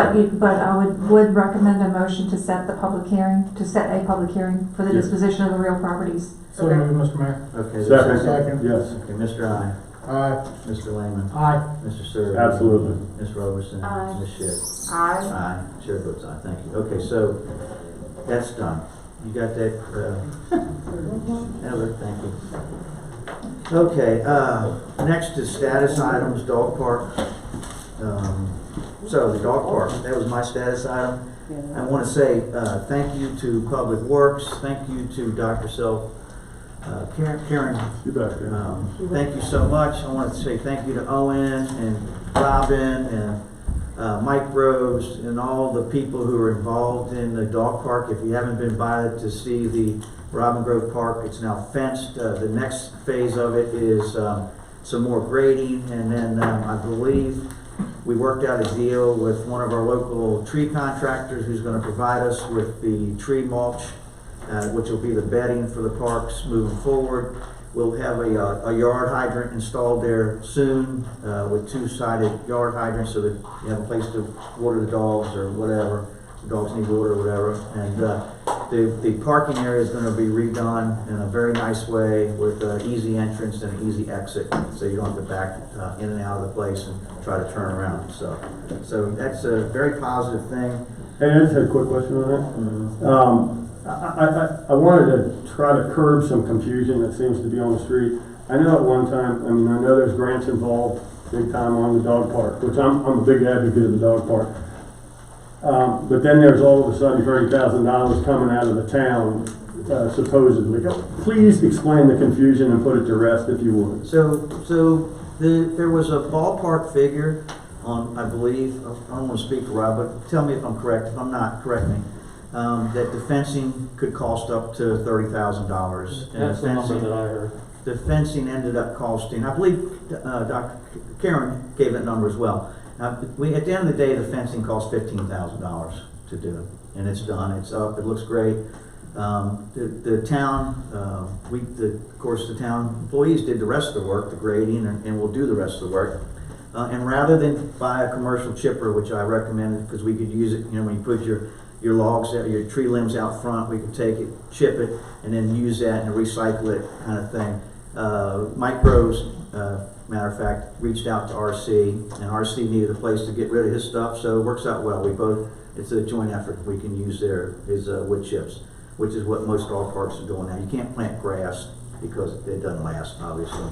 but I would recommend a motion to set a public hearing for the Yes. disposition of the real proproperties. So moved, Mr. Mayor. Okay. Second, yes, Okay, Mr. I, Aye. Mr. Lehman, Aye. Mr. Surley. absolutely. Ms. Roberson. Aye. Ms. Schiff. Aye. Aye. Chair votes aye, thank you. Okay, so that's done. You got that, Heather, thank you. Okay, next is status items, dog park. So the dog park, that was my status item. I want to say thank you to Public Works, thank you to Dr. Karen. You bet, Karen. Thank you so much. I want to say thank you to Owen and Robin and Mike Rose and all the people who are involved in the dog park. If you haven't been by it to see the Robin Grove Park, it's now fenced. The next phase of it is some more grading, and then I believe we worked out a deal with one of our local tree contractors who's going to provide us with the tree mulch, which will be the bedding for the parks moving forward. We'll have a yard hydrant installed there soon with two-sided yard hydrants so that you have a place to water the dogs or whatever. The dogs need water or whatever. And the parking area is going to be redone in a very nice way with an easy entrance and an easy exit, so you don't have to back in and out of the place and try to turn around. So that's a very positive thing. Hey, I just had a quick question on that. Mm-hmm. I wanted to try to curb some confusion that seems to be on the street. I know at one time, I know there's grants involved big time on the dog park, which I'm a big advocate of the dog park. But then there's all of a sudden $30,000 coming out of the town, supposedly. Please explain the confusion and put it to rest if you would. There was a ballpark figure on, I believe, I don't want to speak for Rob, but tell me if I'm correct. If I'm not, correct me. That the fencing could cost up to $30,000. That's the number that I heard. The fencing ended up costing, I believe, Dr. Karen gave that number as well. At the end of the day, the fencing cost $15,000 to do it, and it's done. It's up. It looks great. The town, of course, the town employees did the rest of the work, the grading, and will do the rest of the work. And rather than buy a commercial chipper, which I recommended because we could use it, when you put your logs, your tree limbs out front, we could take it, chip it, and then use that and recycle it, kind of thing. Mike Rose, matter of fact, reached out to RC, and RC needed a place to get rid of his stuff, so it works out well. It's a joint effort. We can use his wood chips, which is what most dog parks are doing now. You can't plant grass because it doesn't last, obviously.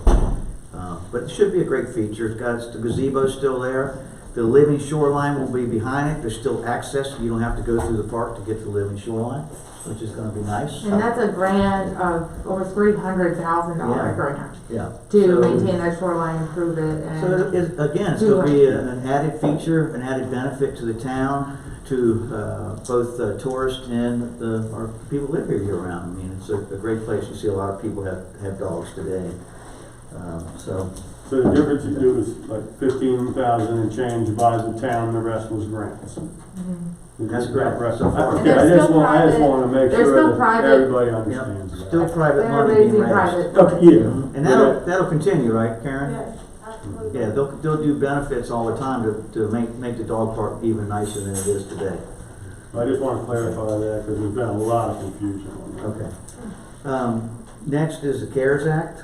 But it should be a great feature. The gazebo's still there. The living shoreline will be behind it. There's still access. You don't have to go through the park to get to the living shoreline, which is going to be nice. And that's a grant of over $300,000 grant. Yeah. To maintain that shoreline, improve it, and. So again, it's going to be an added feature, an added benefit to the town, to both tourists and our people who live here year round. I mean, it's a great place. You see a lot of people have dogs today. So the difference it was like 15,000 and change by the town, the rest was grants. Mm-hmm. That's correct. So far. Okay, I just want to make sure that everybody understands that. Still private They're money being raising raised. private. Okay, yeah. And that'll continue, right, Karen? Yes, absolutely. Yeah, they'll do benefits all the time to make the dog park even nicer than it is today. I just want to clarify that because there's been a lot of confusion on that. Okay. Next is the CARES Act.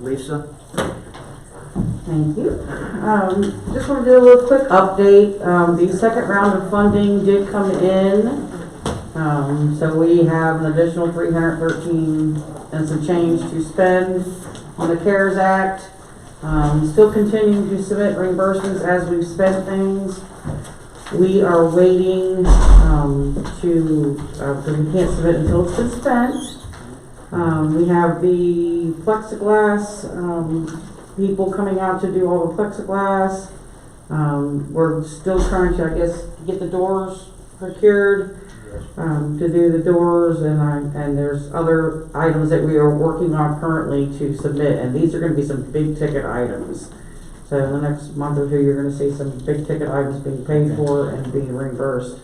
Lisa? Thank you. Just want to do a little quick update. The second round of funding did come in. So we have an additional 313 and some change to spend on the CARES Act. Still continuing to submit reimbursements as we've spent things. We are waiting because we can't submit until it's been spent. We have the plexiglass people coming out to do all the plexiglass. We're still trying to, I guess, get the doors procured to do the doors, and there's other items that we are working on currently to submit, and these are going to be some big ticket items. So in the next month or two, you're going to see some big ticket items being paid for and being reimbursed.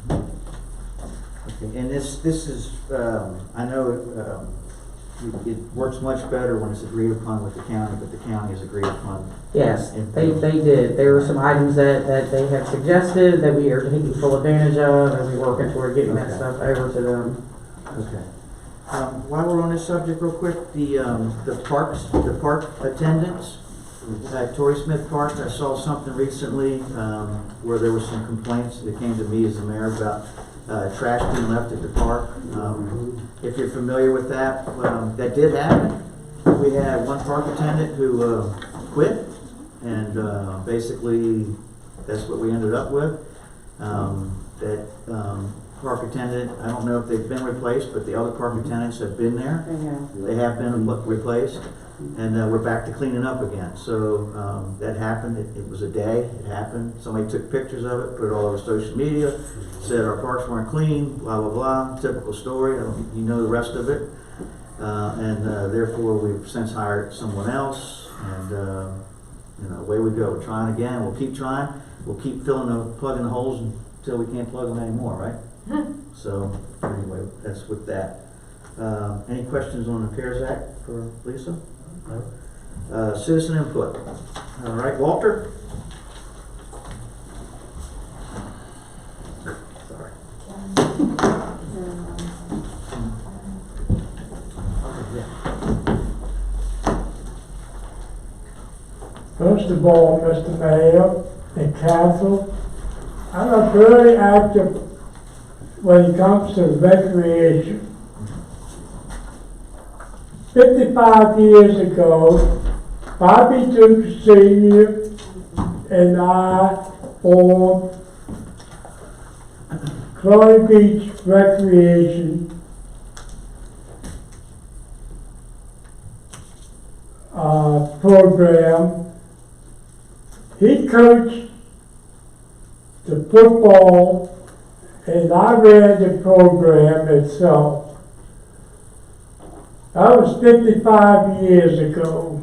Okay, and this is, I know it works much better when it's agreed upon with the county, but the county is agreed upon. Yes, they did. There were some items that they have suggested that we are taking full advantage of, and we're working toward getting that stuff over to them. Okay. While we're on this subject real quick, the park attendants at Torrey Smith Park, I saw something recently where there were some complaints that came to me as the mayor about trash being left at the park. If you're familiar with that, that did happen. We had one park attendant who quit, and basically that's what we ended up with. That park attendant, I don't know if they've been replaced, but the other park attendants have been there. They have been replaced, and we're back to cleaning up again. So that happened. It was a day. It happened. Somebody took pictures of it, put it all over social media, said our parks weren't clean, blah, blah, blah. Typical story. I don't think you know the rest of it. Therefore, we've since hired someone else, and away we go. We're trying again. We'll keep trying. We'll keep plugging the holes until we can't plug them anymore, right? So anyway, that's with that. Any questions on the CARES Act for Lisa? No. Citizen input. All right, Walter? Sorry. First of all, Mr. Mayor and Council, I'm very active when it comes to recreation. 55 years ago, Bobby Duke Sr. and I formed Colonial Beach Recreation program. He coached the football, and I ran the program itself. That was 55 years ago,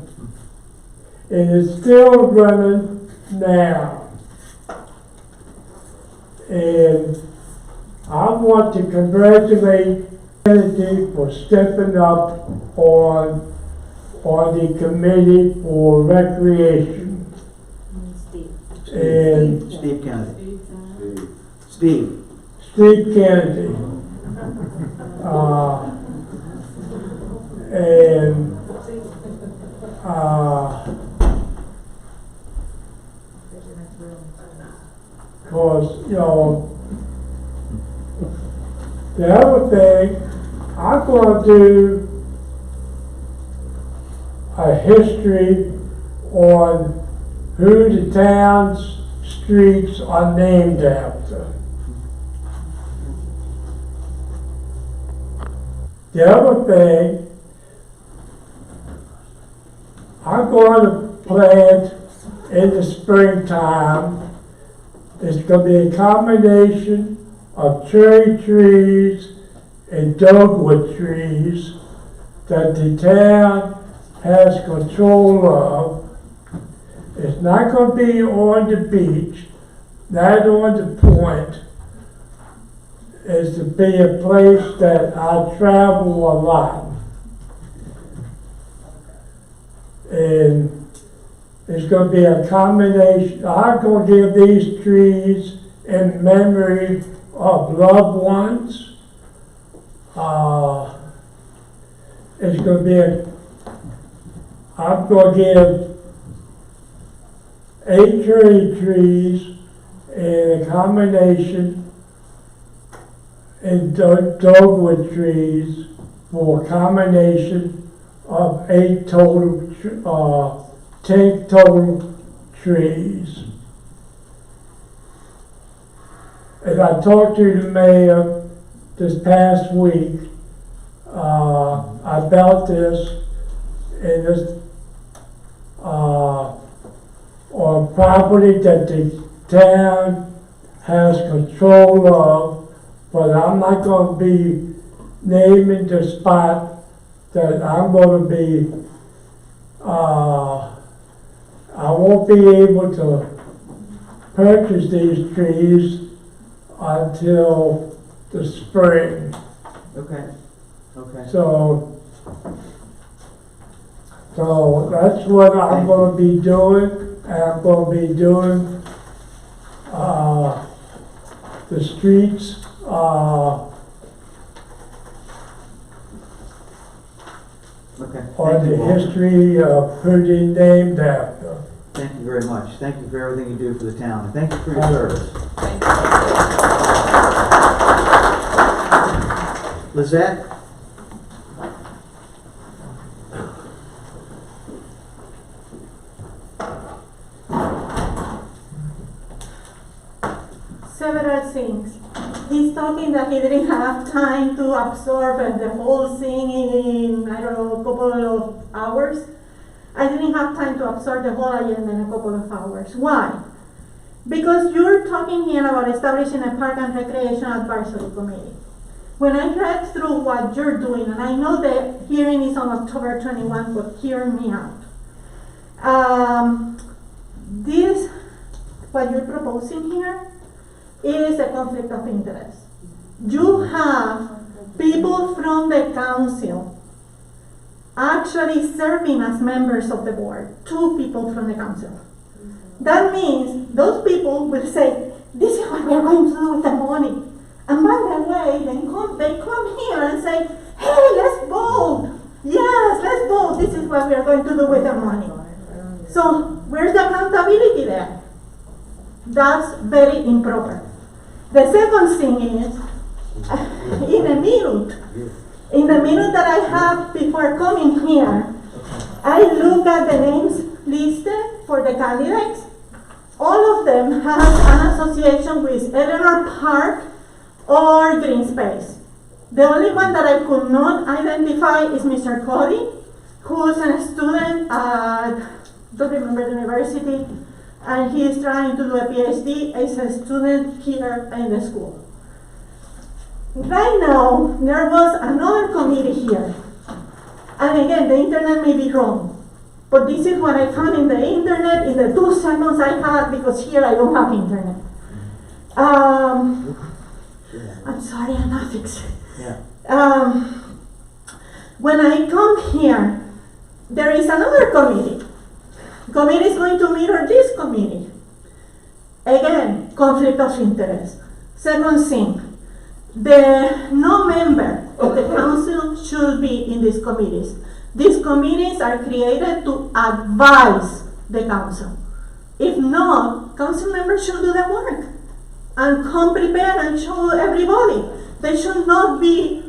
and it's still running now. And I want to congratulate Kennedy for stepping up on the committee for recreation. And Steve Kennedy. Steve Kennedy. Because, the other thing, I'm going to do a history on who the town's streets are named after. The other thing, I'm going to plant in the springtime, it's going to be a combination of cherry trees and dogwood trees that the town has control of. It's not going to be on the beach, not on the point. It's to be a place that I travel a lot. And it's going to be a combination. I'm going to give these trees in memory of loved ones. It's going to be I'm going to give 8 cherry trees and a combination and dogwood trees for a combination of 8 total, 10 total trees. And I talked to the mayor this past week about this, and this on property that the town has control of, but I'm not going to be naming the spot that I'm going to be, I won't be able to purchase these trees until the spring. Okay, okay. So that's what I'm going to be doing. I'm going to be doing the streets, Okay. or Thank the you, Walter. history of putting named after. Thank you very much. Thank you for everything you do for the town. And thank you for your service. Lizette? Several things. He's talking that he didn't have time to absorb the whole thing in, I don't know, a couple of hours. I didn't have time to absorb the whole agenda in a couple of hours. Why? Because you're talking here about establishing a park and recreation advisory committee. When I read through what you're doing, and I know the hearing is on October 21, but hear me out. This, what you're proposing here, is a conflict of interest. You have people from the council actually serving as members of the board, 2 people from the council. That means those people will say, this is what we are going to do with the money. And by the way, they come here and say, hey, let's vote. Yes, let's vote. This is what we are going to do with the money. So where's the accountability there? That's very improper. The second thing is, in the minute that I have before coming here, I look at the names listed for the candidates. All of them have an association with Eleanor Park or Green Space. The only one that I could not identify is Mr. Cody, who's a student at, don't remember the university, and he is trying to do a PhD as a student here in the school. Right now, there was another committee here. And again, the internet may be wrong, but this is what I found in the internet in the 2 seconds I had, because here I don't have internet. I'm sorry, I'm not fixing. Yeah. When I come here, there is another committee. Committee is going to mirror this committee. Again, conflict of interest. Second thing, no member of the council should be in these committees. These committees are created to advise the council. If not, council members should do the work and come prepared and show everybody. They should not be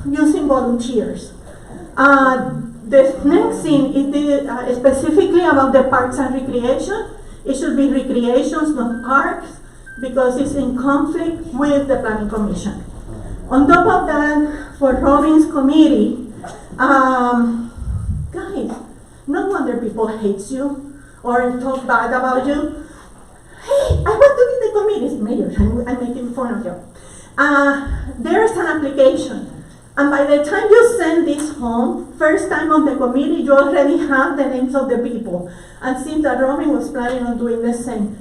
using volunteers. The next thing is specifically about the parks and recreation. It should be recreations, not parks, because it's in conflict with the planning commission. On top of that, for Robin's committee, guys, no wonder people hate you or talk bad about you. Hey, I want to be the committee's mayor. I'm making fun of you. There's an application. And by the time you send this home, first time on the committee, you already have the names of the people. And since that Robin was planning on doing the same,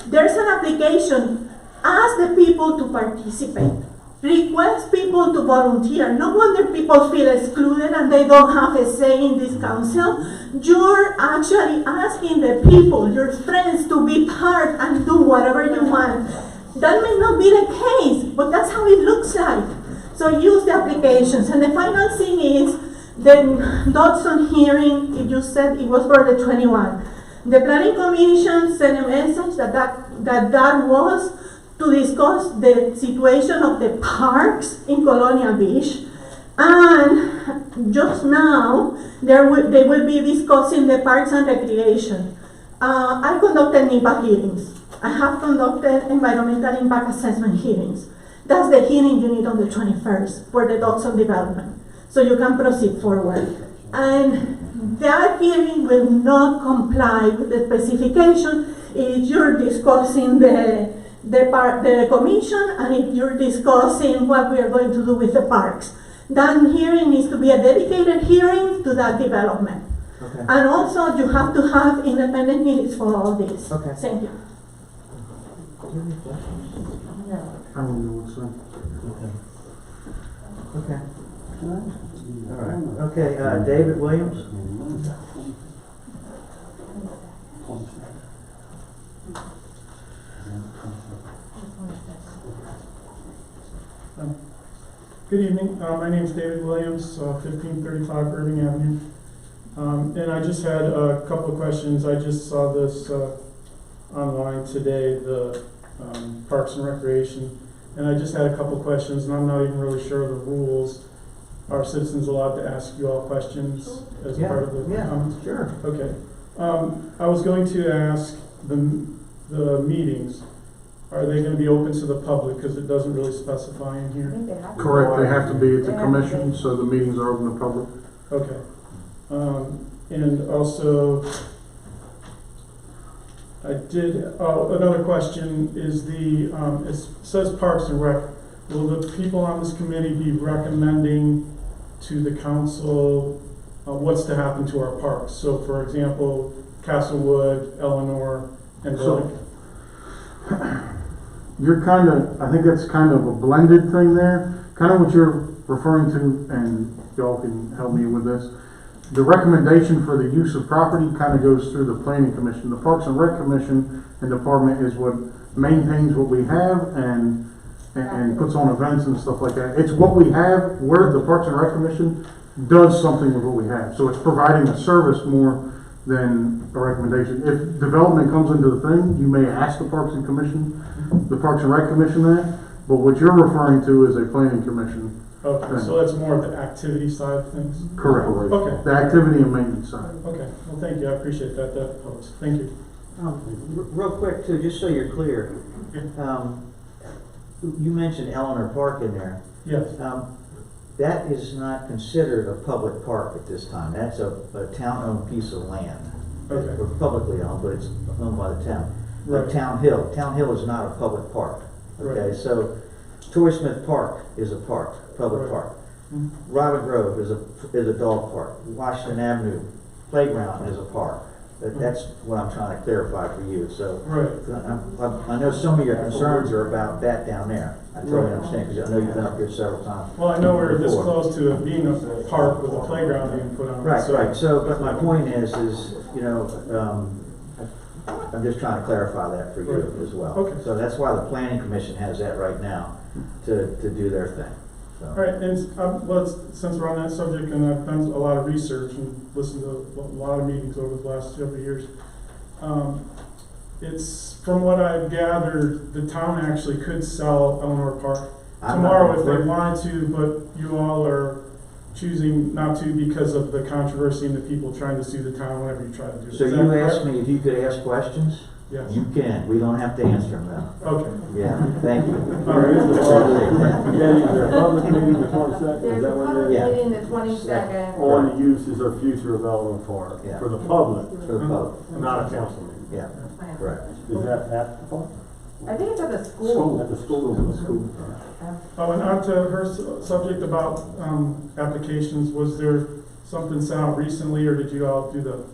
there's an application. Ask the people to participate. Request people to volunteer. No wonder people feel excluded and they don't have a say in this council. You're actually asking the people, your friends, to be part and do whatever you want. That may not be the case, but that's how it looks like. So use the applications. And the final thing is the Dodson hearing, if you said it was for the 21. The planning commission sent a message that was to discuss the situation of the parks in Colonial Beach. And just now, they will be discussing the parks and recreation. I conducted NEPA hearings. I have conducted environmental impact assessment hearings. That's the hearing you need on the 21st for the Dodson development, so you can proceed forward. And that hearing will not comply with the specification if you're discussing the commission and if you're discussing what we are going to do with the parks. That hearing needs to be a dedicated hearing to that development. Okay. And also you have to have independent meetings for all this. Okay. Thank you. I don't know what's saying. Okay. All right. Okay, David Williams? Good evening. My name is David Williams, 1535 Irving Avenue. And I just had a couple of questions. I just saw this online today, the Parks and Recreation, and I just had a couple of questions, and I'm not even really sure of the rules. Are citizens allowed to ask you all questions as part of the comments? Sure. Okay. I was going to ask the meetings, are they going to be open to the public? Because it doesn't really specify in here. Correct, they have to be at the commission, so the meetings are open to public. Okay. And also, another question is it says Parks and Rec. Will the people on this committee be recommending to the council what's to happen to our parks? So, for example, Castlewood, Eleanor, and Blake. You're I think that's kind of a blended thing there. Kind of what you're referring to, and y'all can help me with this. The recommendation for the use of property kind of goes through the planning commission. The Parks and Rec Commission and department is what maintains what we have and puts on events and stuff like that. It's what we have, where the Parks and Rec Commission does something with what we have. So it's providing a service more than a recommendation. If development comes into the thing, you may ask the Parks and Rec Commission that, but what you're referring to is a planning commission. Okay, thing. so that's more of the activity side of things? Correct. Okay. The activity and maintenance side. Okay, well, thank you, I appreciate that helps. Thank you. Real quick too, just so you're clear, you mentioned Eleanor Park in there. Yes. That is not considered a public park at this time. That's a town-owned piece of land. Okay. We're publicly owned, but it's owned by the town. Right. Town Hill. Town Hill is not a public park. Okay, Right. so Torrey Smith Park is a park, public Right. park. Robin Grove is a dog park. Washington Avenue Playground is a park. That's what I'm trying to clarify for you. So Right. I know some of your concerns are about that down there. I totally understand because I know you've been up here several times. Well, I know we're this before. close to it being a park with a playground being put on it. Right, so- right. So, but my point is, you know, I'm just trying to clarify that for you Right. as well. Okay. So that's why the planning commission has that right now to do their thing. So. All right, and since we're on that subject, and I've done a lot of research and listened to a lot of meetings over the last several years, it's from what I've gathered, the town actually could sell Eleanor Park tomorrow if they wanted to, but you all are choosing not to because of the controversy and the people trying to sue the town whenever you try to do it. So Is that you correct? asked me if you could ask questions? Yes. You can. We don't have to answer them now. Okay. Yeah, thank you. There is a public meeting the 22nd, There's is a that what public it is? Yeah. meeting the 22nd. On the uses or future of Eleanor Park, Yeah. for the public, For the public. not a council meeting. Yeah, correct. Is that at the park? I think it's at the school. At the school. Oh, and on to her subject about applications, was there something sent out recently, or did you all do the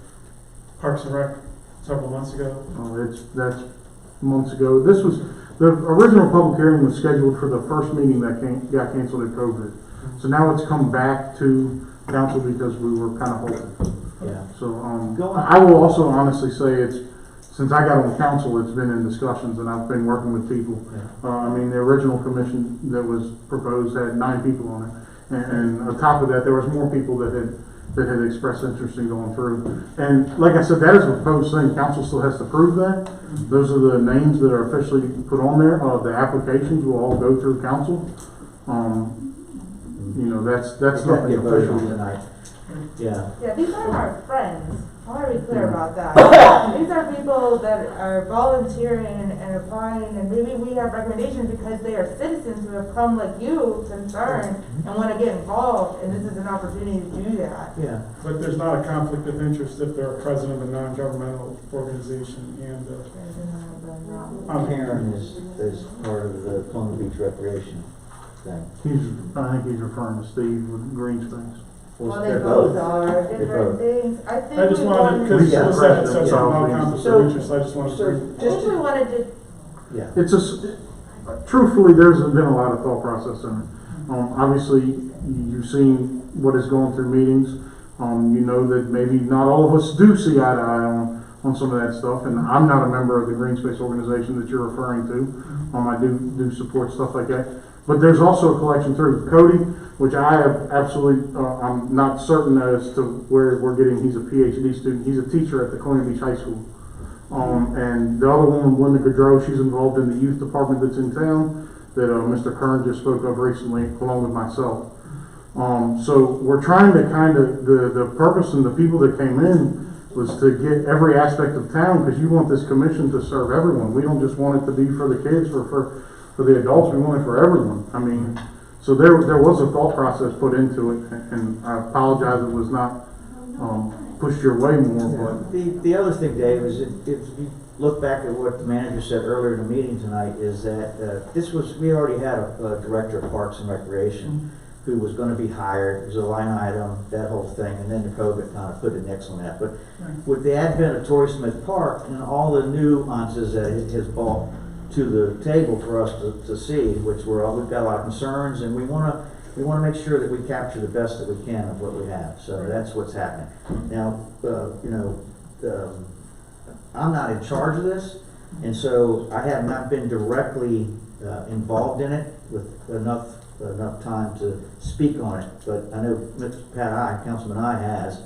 Parks and Rec several months ago? Oh, that's months ago. The original public hearing was scheduled for the first meeting that got canceled at COVID. So now it's come back to council because we were kind of halted. Yeah. So, I will also honestly say since I got on council, it's been in discussions and I've been working with people. I mean, the original commission that was proposed had 9 people on it. And on top of that, there was more people that that had expressed interest in going through. And like I said, that is a proposed thing. Council still has to prove that. Those are the names that are officially put on there. The applications will all go through council. You know, that's nothing Get voted on official. tonight. Yeah. Yeah, these are our friends. I want to be clear about that. These are people that are volunteering and applying, and maybe we have recommendations because they are citizens who have come like you, concerned, and want to get involved, and this is an opportunity to do that. Yeah. But there's not a conflict of interest if they're a president of a non-governmental organization and, Karen is part of the Colonial Beach Recreation thing. I think he's referring to Steve with Green Space. Well, they they're both are They're different both. things. I think I just we wanted, wanted, because Yeah. you said something Yeah. about conflict So- of interest, I just wanted to. I think we wanted to, Yeah. It's truthfully, there's been a lot of thought process in it. Obviously, you've seen what is going through meetings. You know that maybe not all of us do see eye to eye on some of that stuff, and I'm not a member of the Green Space organization that you're referring to. I do support stuff like that. But there's also a collection through Cody, which I have absolutely, I'm not certain as to where we're getting, he's a PhD student. He's a teacher at the Colonial Beach High School. And the other woman, Linda Gaudreau, she's involved in the youth department that's in town that Mr. Kern just spoke of recently, along with myself. So we're trying to kind of, the purpose and the people that came in was to get every aspect of town, because you want this commission to serve everyone. We don't just want it to be for the kids or for the adults, we want it for everyone. I mean, so there was a thought process put into it, and I apologize it was not pushed your way more, but. The other thing, Dave, is if you look back at what the manager said earlier in the meeting tonight, is that we already had a director of Parks and Recreation who was going to be hired. It was a line item, that whole thing, and then the COVID kind of put an X on that. But with the advent of Torrey Smith Park and all the nuances that it has brought to the table for us to see, which we've got a lot of concerns, and we want to make sure that we capture the best that we can of what we have. So that's what's happening. Now, I'm not in charge of this, and so I have not been directly involved in it with enough time to speak on it. But I know Councilman I has,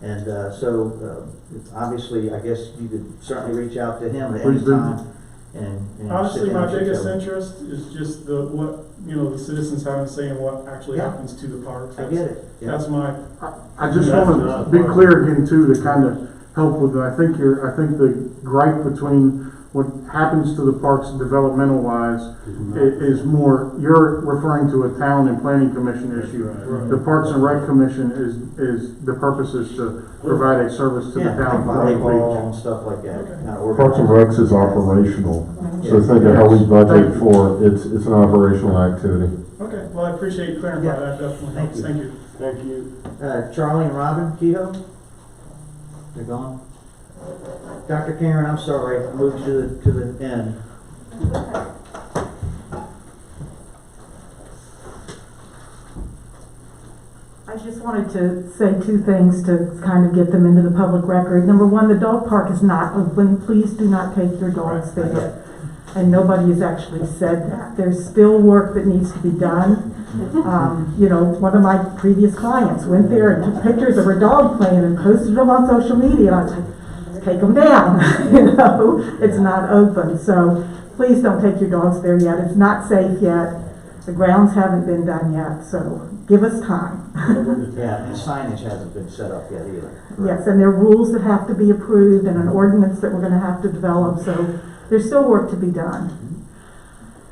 and so obviously, I guess you could certainly reach out to him at any time. And Honestly, sit my down and biggest show him. interest is just the citizens having a say in what actually happens to the parks. I get it. Yeah. That's my. I just want to be clear again too, to kind of help with, I think the gripe between what happens to the parks developmental wise is more, you're referring to a town and planning commission issue. Right. The Parks and Rec Commission is the purpose is to provide a service to the town. Volleyball and stuff like that. Kind of Parks and Recs is operational, so think of how we budget for, it's an operational activity. Okay, well, I appreciate you clarifying that, definitely helps, thank you. Thank you. Charlie and Robin Kehoe? They're gone? Dr. Karen, I'm sorry, I moved you to the end. I just wanted to say two things to kind of get them into the public record. Number one, the dog park is not open. Please do not take your dogs there. And nobody has actually said that. There's still work that needs to be done. One of my previous clients went there and took pictures of her dog playing and posted them on social media. And I was like, take them down. It's not open. So please don't take your dogs there yet. It's not safe yet. The grounds haven't been done yet, so give us time. Yeah, and signage hasn't been set up yet either. Yes, and there are rules that have to be approved and an ordinance that we're going to have to develop, so there's still work to be done.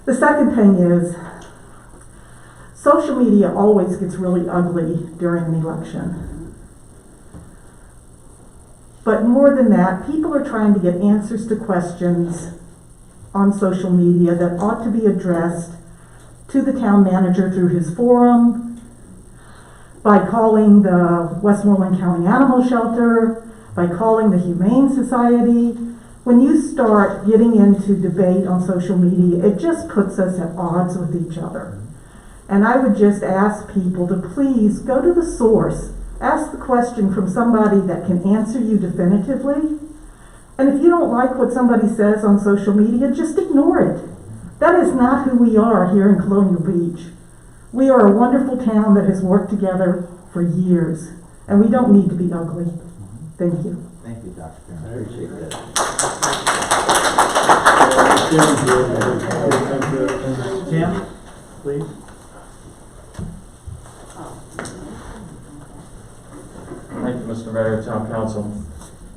The second thing is, social media always gets really ugly during an election. But more than that, people are trying to get answers to questions on social media that ought to be addressed to the town manager through his forum, by calling the Westmoreland County Animal Shelter, by calling the Humane Society. When you start getting into debate on social media, it just puts us at odds with each other. And I would just ask people to please go to the source. Ask the question from somebody that can answer you definitively. And if you don't like what somebody says on social media, just ignore it. That is not who we are here in Colonial Beach. We are a wonderful town that has worked together for years. And we don't need to be ugly. Thank you. Thank you, Dr. Karen, appreciate that. Tim, please. Thank you, Mr. Mayor, Town Council.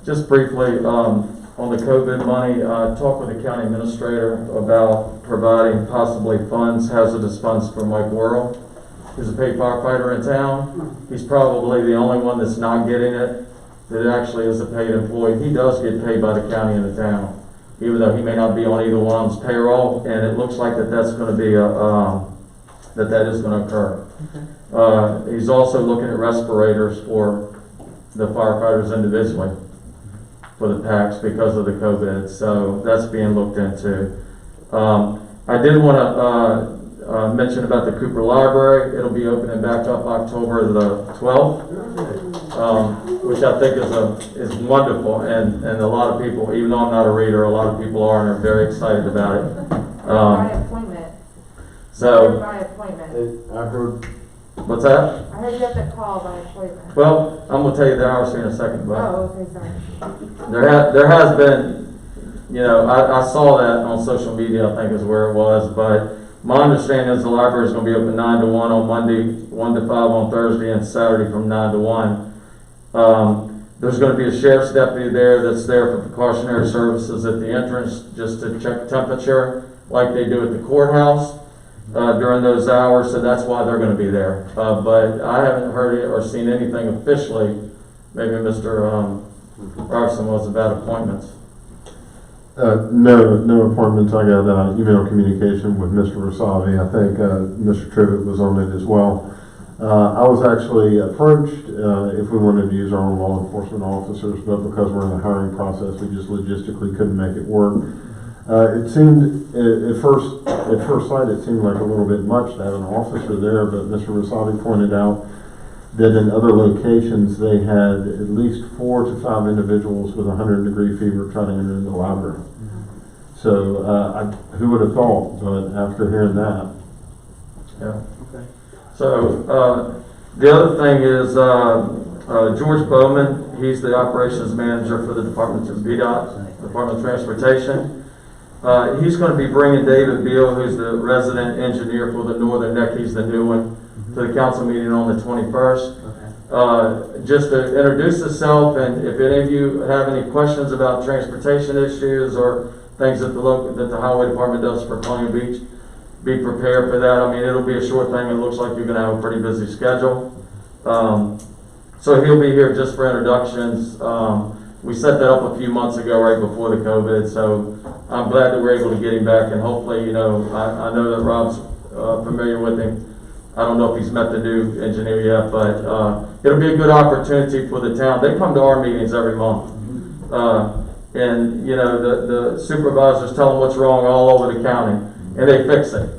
Just briefly, on the COVID money, I talked with the county administrator about providing possibly funds, hazardous funds for Mike Worrell, who's a paid firefighter in town. He's probably the only one that's not getting it, that actually is a paid employee. He does get paid by the county and the town, even though he may not be on either one's payroll, and it looks like that's going to be that is going to occur. He's also looking at respirators for the firefighters individually for the packs because of the COVID, so that's being looked into. I did want to mention about the Cooper Library. It'll be opening back up October the 12th, which I think is wonderful, and a lot of people, even though I'm not a reader, a lot of people are and are very excited about it. By appointment. So, By appointment. I heard, what's that? I heard you have to call by appointment. Well, I'm gonna tell you the hours here in a second, but Oh, okay, sorry. there has been, you know, I saw that on social media, I think is where it was, but my understanding is the library is gonna be open 9 to 1 on Monday, 1 to 5 on Thursday, and Saturday from 9 to 1. There's gonna be a sheriff's deputy there that's there for precautionary services at the entrance, just to check temperature, like they do at the courthouse. During those hours, so that's why they're going to be there. But I haven't heard it or seen anything officially. Maybe Mr. Robertson was about appointments. No appointments. I got email communication with Mr. Rasavi. I think Mr. Trivett was on it as well. I was actually approached if we wanted to use our own law enforcement officers, but because we're in the hiring process, we just logistically couldn't make it work. It seemed, at first sight, it seemed like a little bit much to have an officer there, but Mr. Rasavi pointed out that in other locations they had at least 4 to 5 individuals with 100-degree fever trying to enter in the library. So who would have thought, but after hearing that. Yeah. Okay. So the other thing is George Bowman, he's the operations manager for the Department of VDOT, Department of Transportation. He's going to be bringing David Beal, who's the resident engineer for the Northern Neck, he's the new one, to the council meeting on the 21st. Just to introduce himself, and if any of you have any questions about transportation issues or things that the highway department does for Colonial Beach, be prepared for that. I mean, it'll be a short thing. It looks like you're going to have a pretty busy schedule. So he'll be here just for introductions. We set that up a few months ago, right before the COVID, so I'm glad that we're able to get him back, and hopefully, you know, I know that Rob's familiar with him. I don't know if he's met the new engineer yet, but it'll be a good opportunity for the town. They come to our meetings every month, and you know, the supervisors tell them what's wrong all over the county, and they fix it.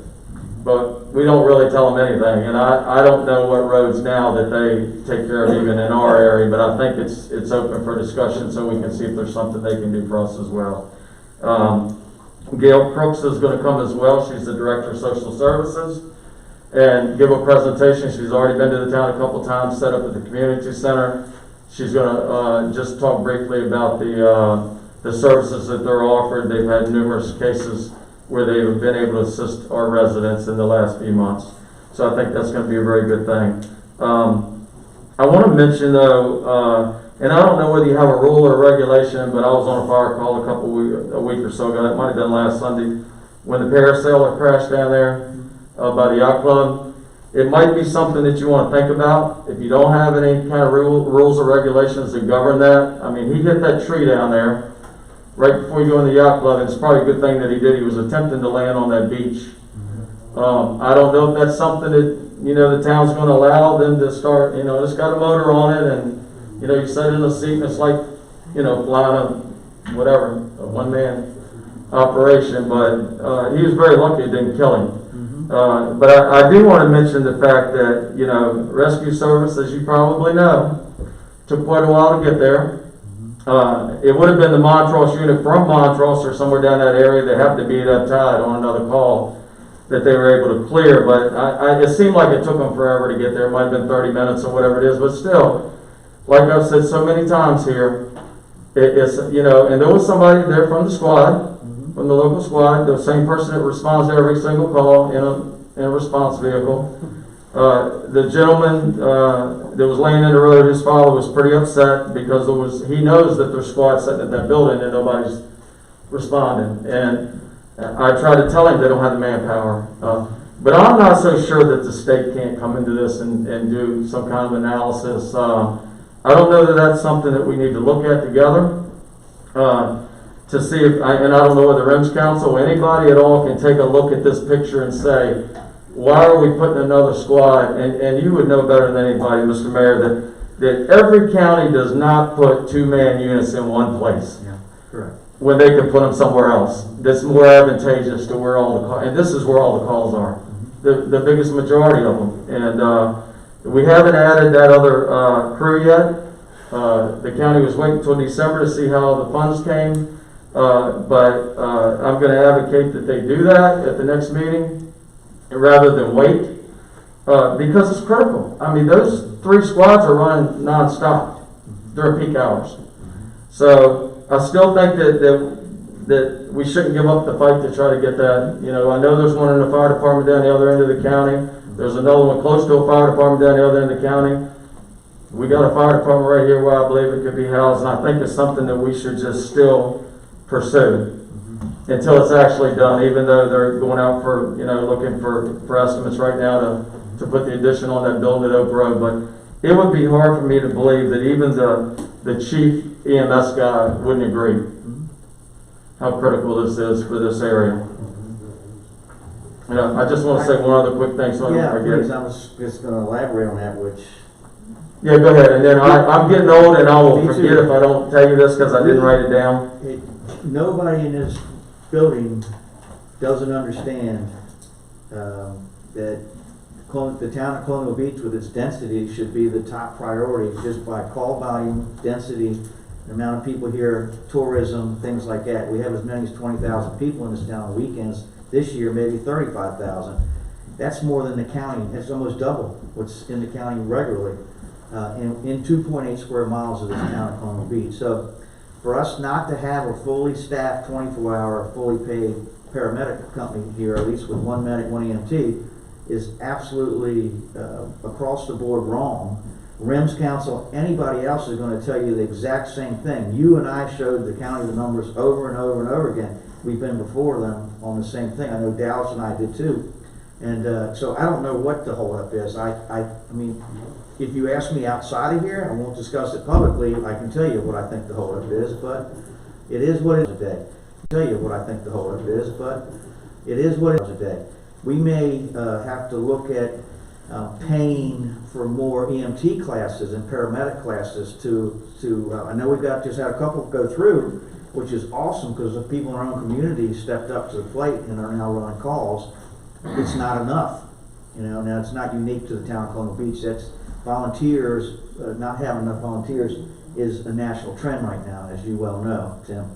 But we don't really tell them anything, and I don't know what roads now that they take care of even in our area, but I think it's open for discussion so we can see if there's something they can do for us as well. Gail Crooks is going to come as well. She's the Director of Social Services, and give a presentation. She's already been to the town a couple times, set up at the community center. She's going to just talk briefly about the services that they're offered. They've had numerous cases where they've been able to assist our residents in the last few months. So I think that's going to be a very good thing. I want to mention though, and I don't know whether you have a rule or a regulation, but I was on a fire call a week or so ago. It might have been last Sunday when the parasailer crashed down there by the yacht club. It might be something that you want to think about. If you don't have any kind of rules or regulations that govern that. I mean, he hit that tree down there right before you go in the yacht club, and it's probably a good thing that he did. He was attempting to land on that beach. I don't know if that's something that, you know, the town's going to allow them to start, you know, it's got a motor on it, and, you know, you sit in a seat and it's like, you know, flying a one-man operation, but he was very lucky it didn't kill him. But I do want to mention the fact that, you know, rescue service, as you probably know, took quite a while to get there. It would have been the Montrose unit from Montrose or somewhere down that area that happened to be at that tide on another call that they were able to clear, but it seemed like it took them forever to get there. It might have been 30 minutes or whatever it is, but still, like I've said so many times here, it's, you know, and there was somebody there from the squad, from the local squad, the same person that responds to every single call in a response vehicle. The gentleman that was laying in the road, his father was pretty upset because he knows that there's squad sitting at that building and nobody's responding. And I tried to tell him they don't have the manpower. But I'm not so sure that the state can't come into this and do some kind of analysis. I don't know that that's something that we need to look at together to see if, and I don't know whether RIMS Council or anybody at all can take a look at this picture and say, why are we putting another squad? And you would know better than anybody, Mr. Mayor, that every county does not put 2-man units in one place. Yeah, correct. When they can put them somewhere else that's more advantageous to where all the calls, and this is where all the calls are, the biggest majority of them. And we haven't added that other crew yet. The county was waiting until December to see how the funds came, but I'm going to advocate that they do that at the next meeting rather than wait, because it's critical. I mean, those 3 squads are running non-stop during peak hours. So I still think that we shouldn't give up the fight to try to get that. You know, I know there's one in the fire department down the other end of the county. There's another one close to a fire department down the other end of the county. We got a fire department right here where I believe it could be housed, and I think it's something that we should just still pursue until it's actually done, even though they're going out for, you know, looking for estimates right now to put the addition on that building at Oak Road. But it would be hard for me to believe that even the chief EMS guy wouldn't agree how critical this is for this area. You know, I just want to say one other quick thing so I don't forget. Please, I was just going to elaborate on that, which... Yeah, go ahead, and then I'm getting old and I will forget if I don't tell you this because I didn't write it down. Nobody in this building doesn't understand that the town of Colonial Beach with its density should be the top priority just by call volume, density, the amount of people here, tourism, things like that. We have as many as 20,000 people in this town on weekends. This year, maybe 35,000. That's more than the county. That's almost double what's in the county regularly in 2.8 square miles of this town of Colonial Beach. So for us not to have a fully staffed, 24-hour, fully paid paramedic company here, at least with 1 medic, 1 EMT, is absolutely across the board wrong. RIMS Council, anybody else is going to tell you the exact same thing. You and I showed the county the numbers over and over and over again. We've been before them on the same thing. I know Dallas and I did too. And so I don't know what the holdup is. I mean, if you ask me outside of here, I won't discuss it publicly. I can tell you what I think the holdup is, but it is what it is today. I can tell you what I think the holdup is, but it is what it is today. We may have to look at paying for more EMT classes and paramedic classes to I know we've just had a couple go through, which is awesome because the people in our own community stepped up to the plate and are now running calls. It's not enough. You know, now it's not unique to the town of Colonial Beach. That's volunteers, not having enough volunteers is a national trend right now, as you well know, Tim.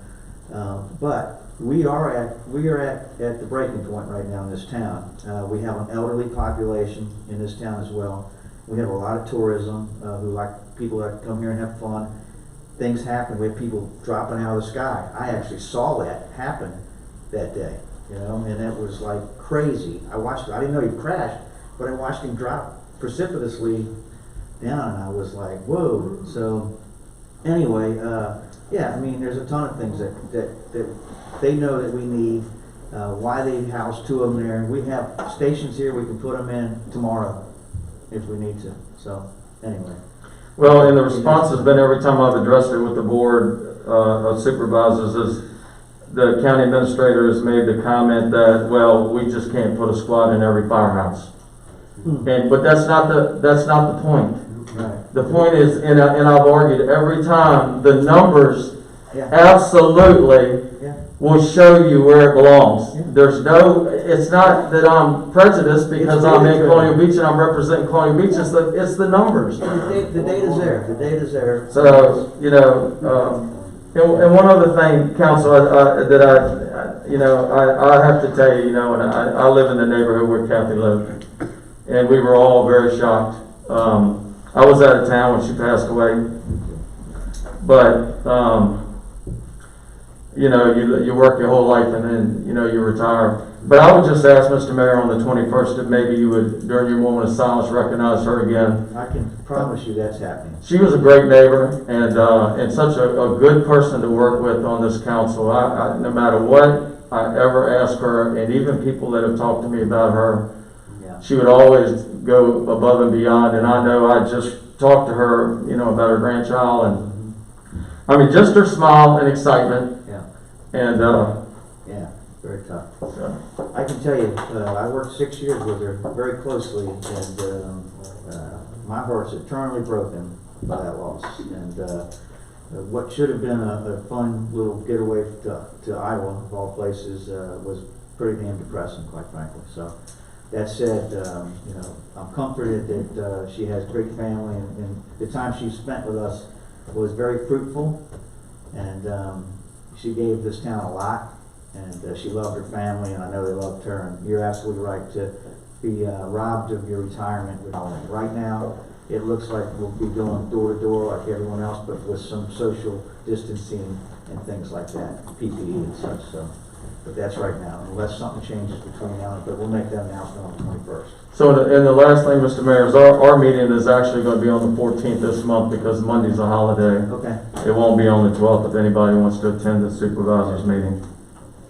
But we are at the breaking point right now in this town. We have an elderly population in this town as well. We have a lot of tourism people that come here and have fun. Things happen. We have people dropping out of the sky. I actually saw that happen that day, you know, and it was like crazy. I watched it. I didn't know he crashed, but I watched him drop precipitously down, and I was like, whoa. So anyway, yeah, I mean, there's a ton of things that they know that we need, why they house 2 of them there. We have stations here we can put them in tomorrow if we need to. So anyway. Well, and the response has been every time I've addressed it with the board of supervisors is the county administrator has made the comment that, well, we just can't put a squad in every firehouse. But that's not the point. Right. The point is, and I've argued every time, the numbers absolutely will show you where it belongs. It's not that I'm prejudiced because I'm in Colonial Beach and I'm representing Colonial Beach. It's the numbers. The data's there. The data's there. So, you know, and one other thing, Council, that I have to tell you, you know, and I live in the neighborhood where Kathy lived, and we were all very shocked I was out of town when she passed away. But, you know, you work your whole life and then, you know, you retire. But I would just ask Mr. Mayor on the 21st if maybe you would, during your moment of silence, recognize her again. I can promise you that's happening. She was a great neighbor and such a good person to work with on this council. No matter what I ever ask her, and even people that have talked to me about her, Yeah. she would always go above and beyond. And I know I just talked to her, you know, about her grandchild, and I mean, just her smile and excitement. Yeah. And Yeah, very tough. so. I can tell you, I worked 6 years with her very closely, and my heart's eternally broken by that loss. And what should have been a fun little getaway to Iowa, of all places, was pretty damn depressing, quite frankly. So that said, you know, I'm comforted that she has a great family, and the time she spent with us was very fruitful, and she gave this town a lot, and she loved her family, and I know they loved her. And you're absolutely right to be robbed of your retirement. Right now, it looks like we'll be going door to door like everyone else, but with some social distancing and things like that, PPE and such. So, but that's right now, unless something changes between now and, but we'll make that announcement on the 21st. So, and the last thing, Mr. Mayor, is our meeting is actually going to be on the 14th this month because Monday's a holiday. Okay. It won't be on the 12th if anybody wants to attend the supervisors meeting.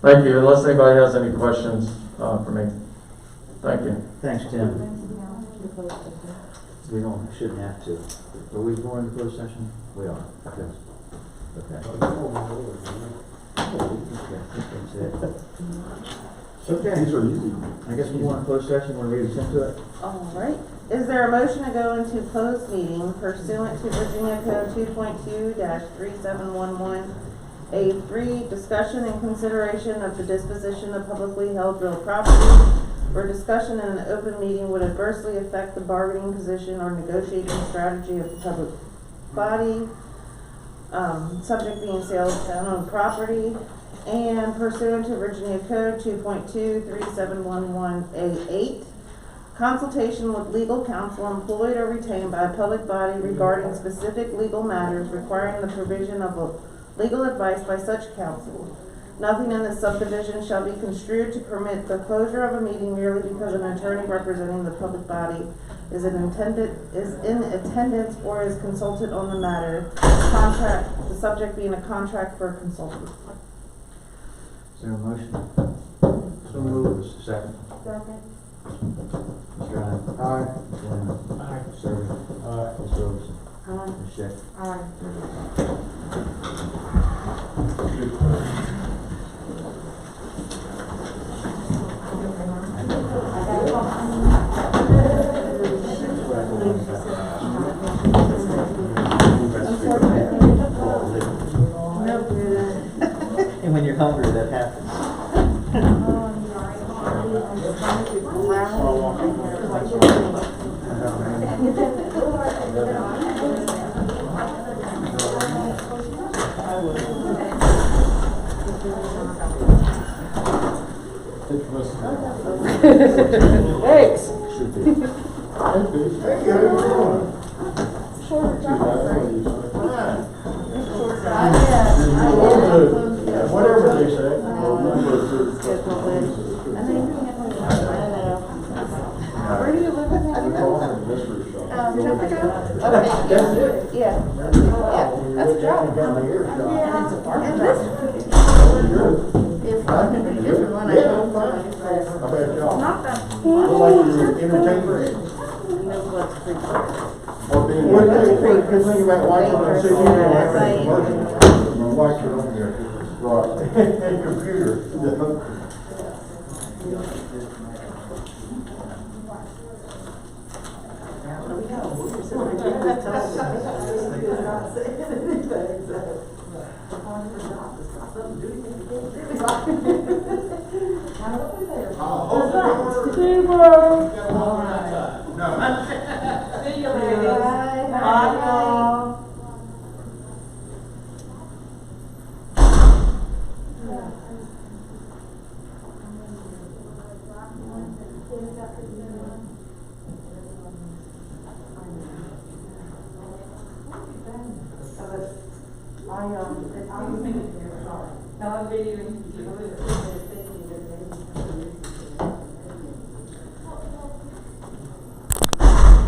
Thank you. Unless anybody has any questions for me. Thank you. Thanks, Tim. We shouldn't have to. Are we going to closed session? We are. Okay. Okay. Okay. These are easy. I guess we want a closed session. Want to read us into it? All right. Is there a motion to go into closed meeting pursuant to Virginia Code 2.2-3711A3, discussion and consideration of the disposition of publicly held real property, where discussion in an open meeting would adversely affect the bargaining position or negotiating strategy of the public body, subject being sale of town-owned property, and pursuant to Virginia Code 2.2-3711A8, consultation with legal counsel employed or retained by a public body regarding specific legal matters requiring the provision of legal advice by such counsel. Nothing in this subdivision shall be construed to permit the closure of a meeting merely because an attorney representing the public body is in attendance or is consulted on the matter. The subject being a contract for a consultant. Is there a motion? So moved. Second. Second. Mr. Allen. Aye. Mr. Lehman. Aye. Mr. Serby. Aye. Ms. Robeson. Aye. Ms. Schick. Aye. And when you're hungry, that happens. Thanks. Should be. Whatever they say. Where do you live in that? Okay, yeah. Yeah, that's a job. And this is a different one I don't want. Not that. Entertainment. You know what's pretty good. Or being, what do you think about watching on TV? My wife is on there, right, computer. I was making it here, sorry. Now I'm videoing you.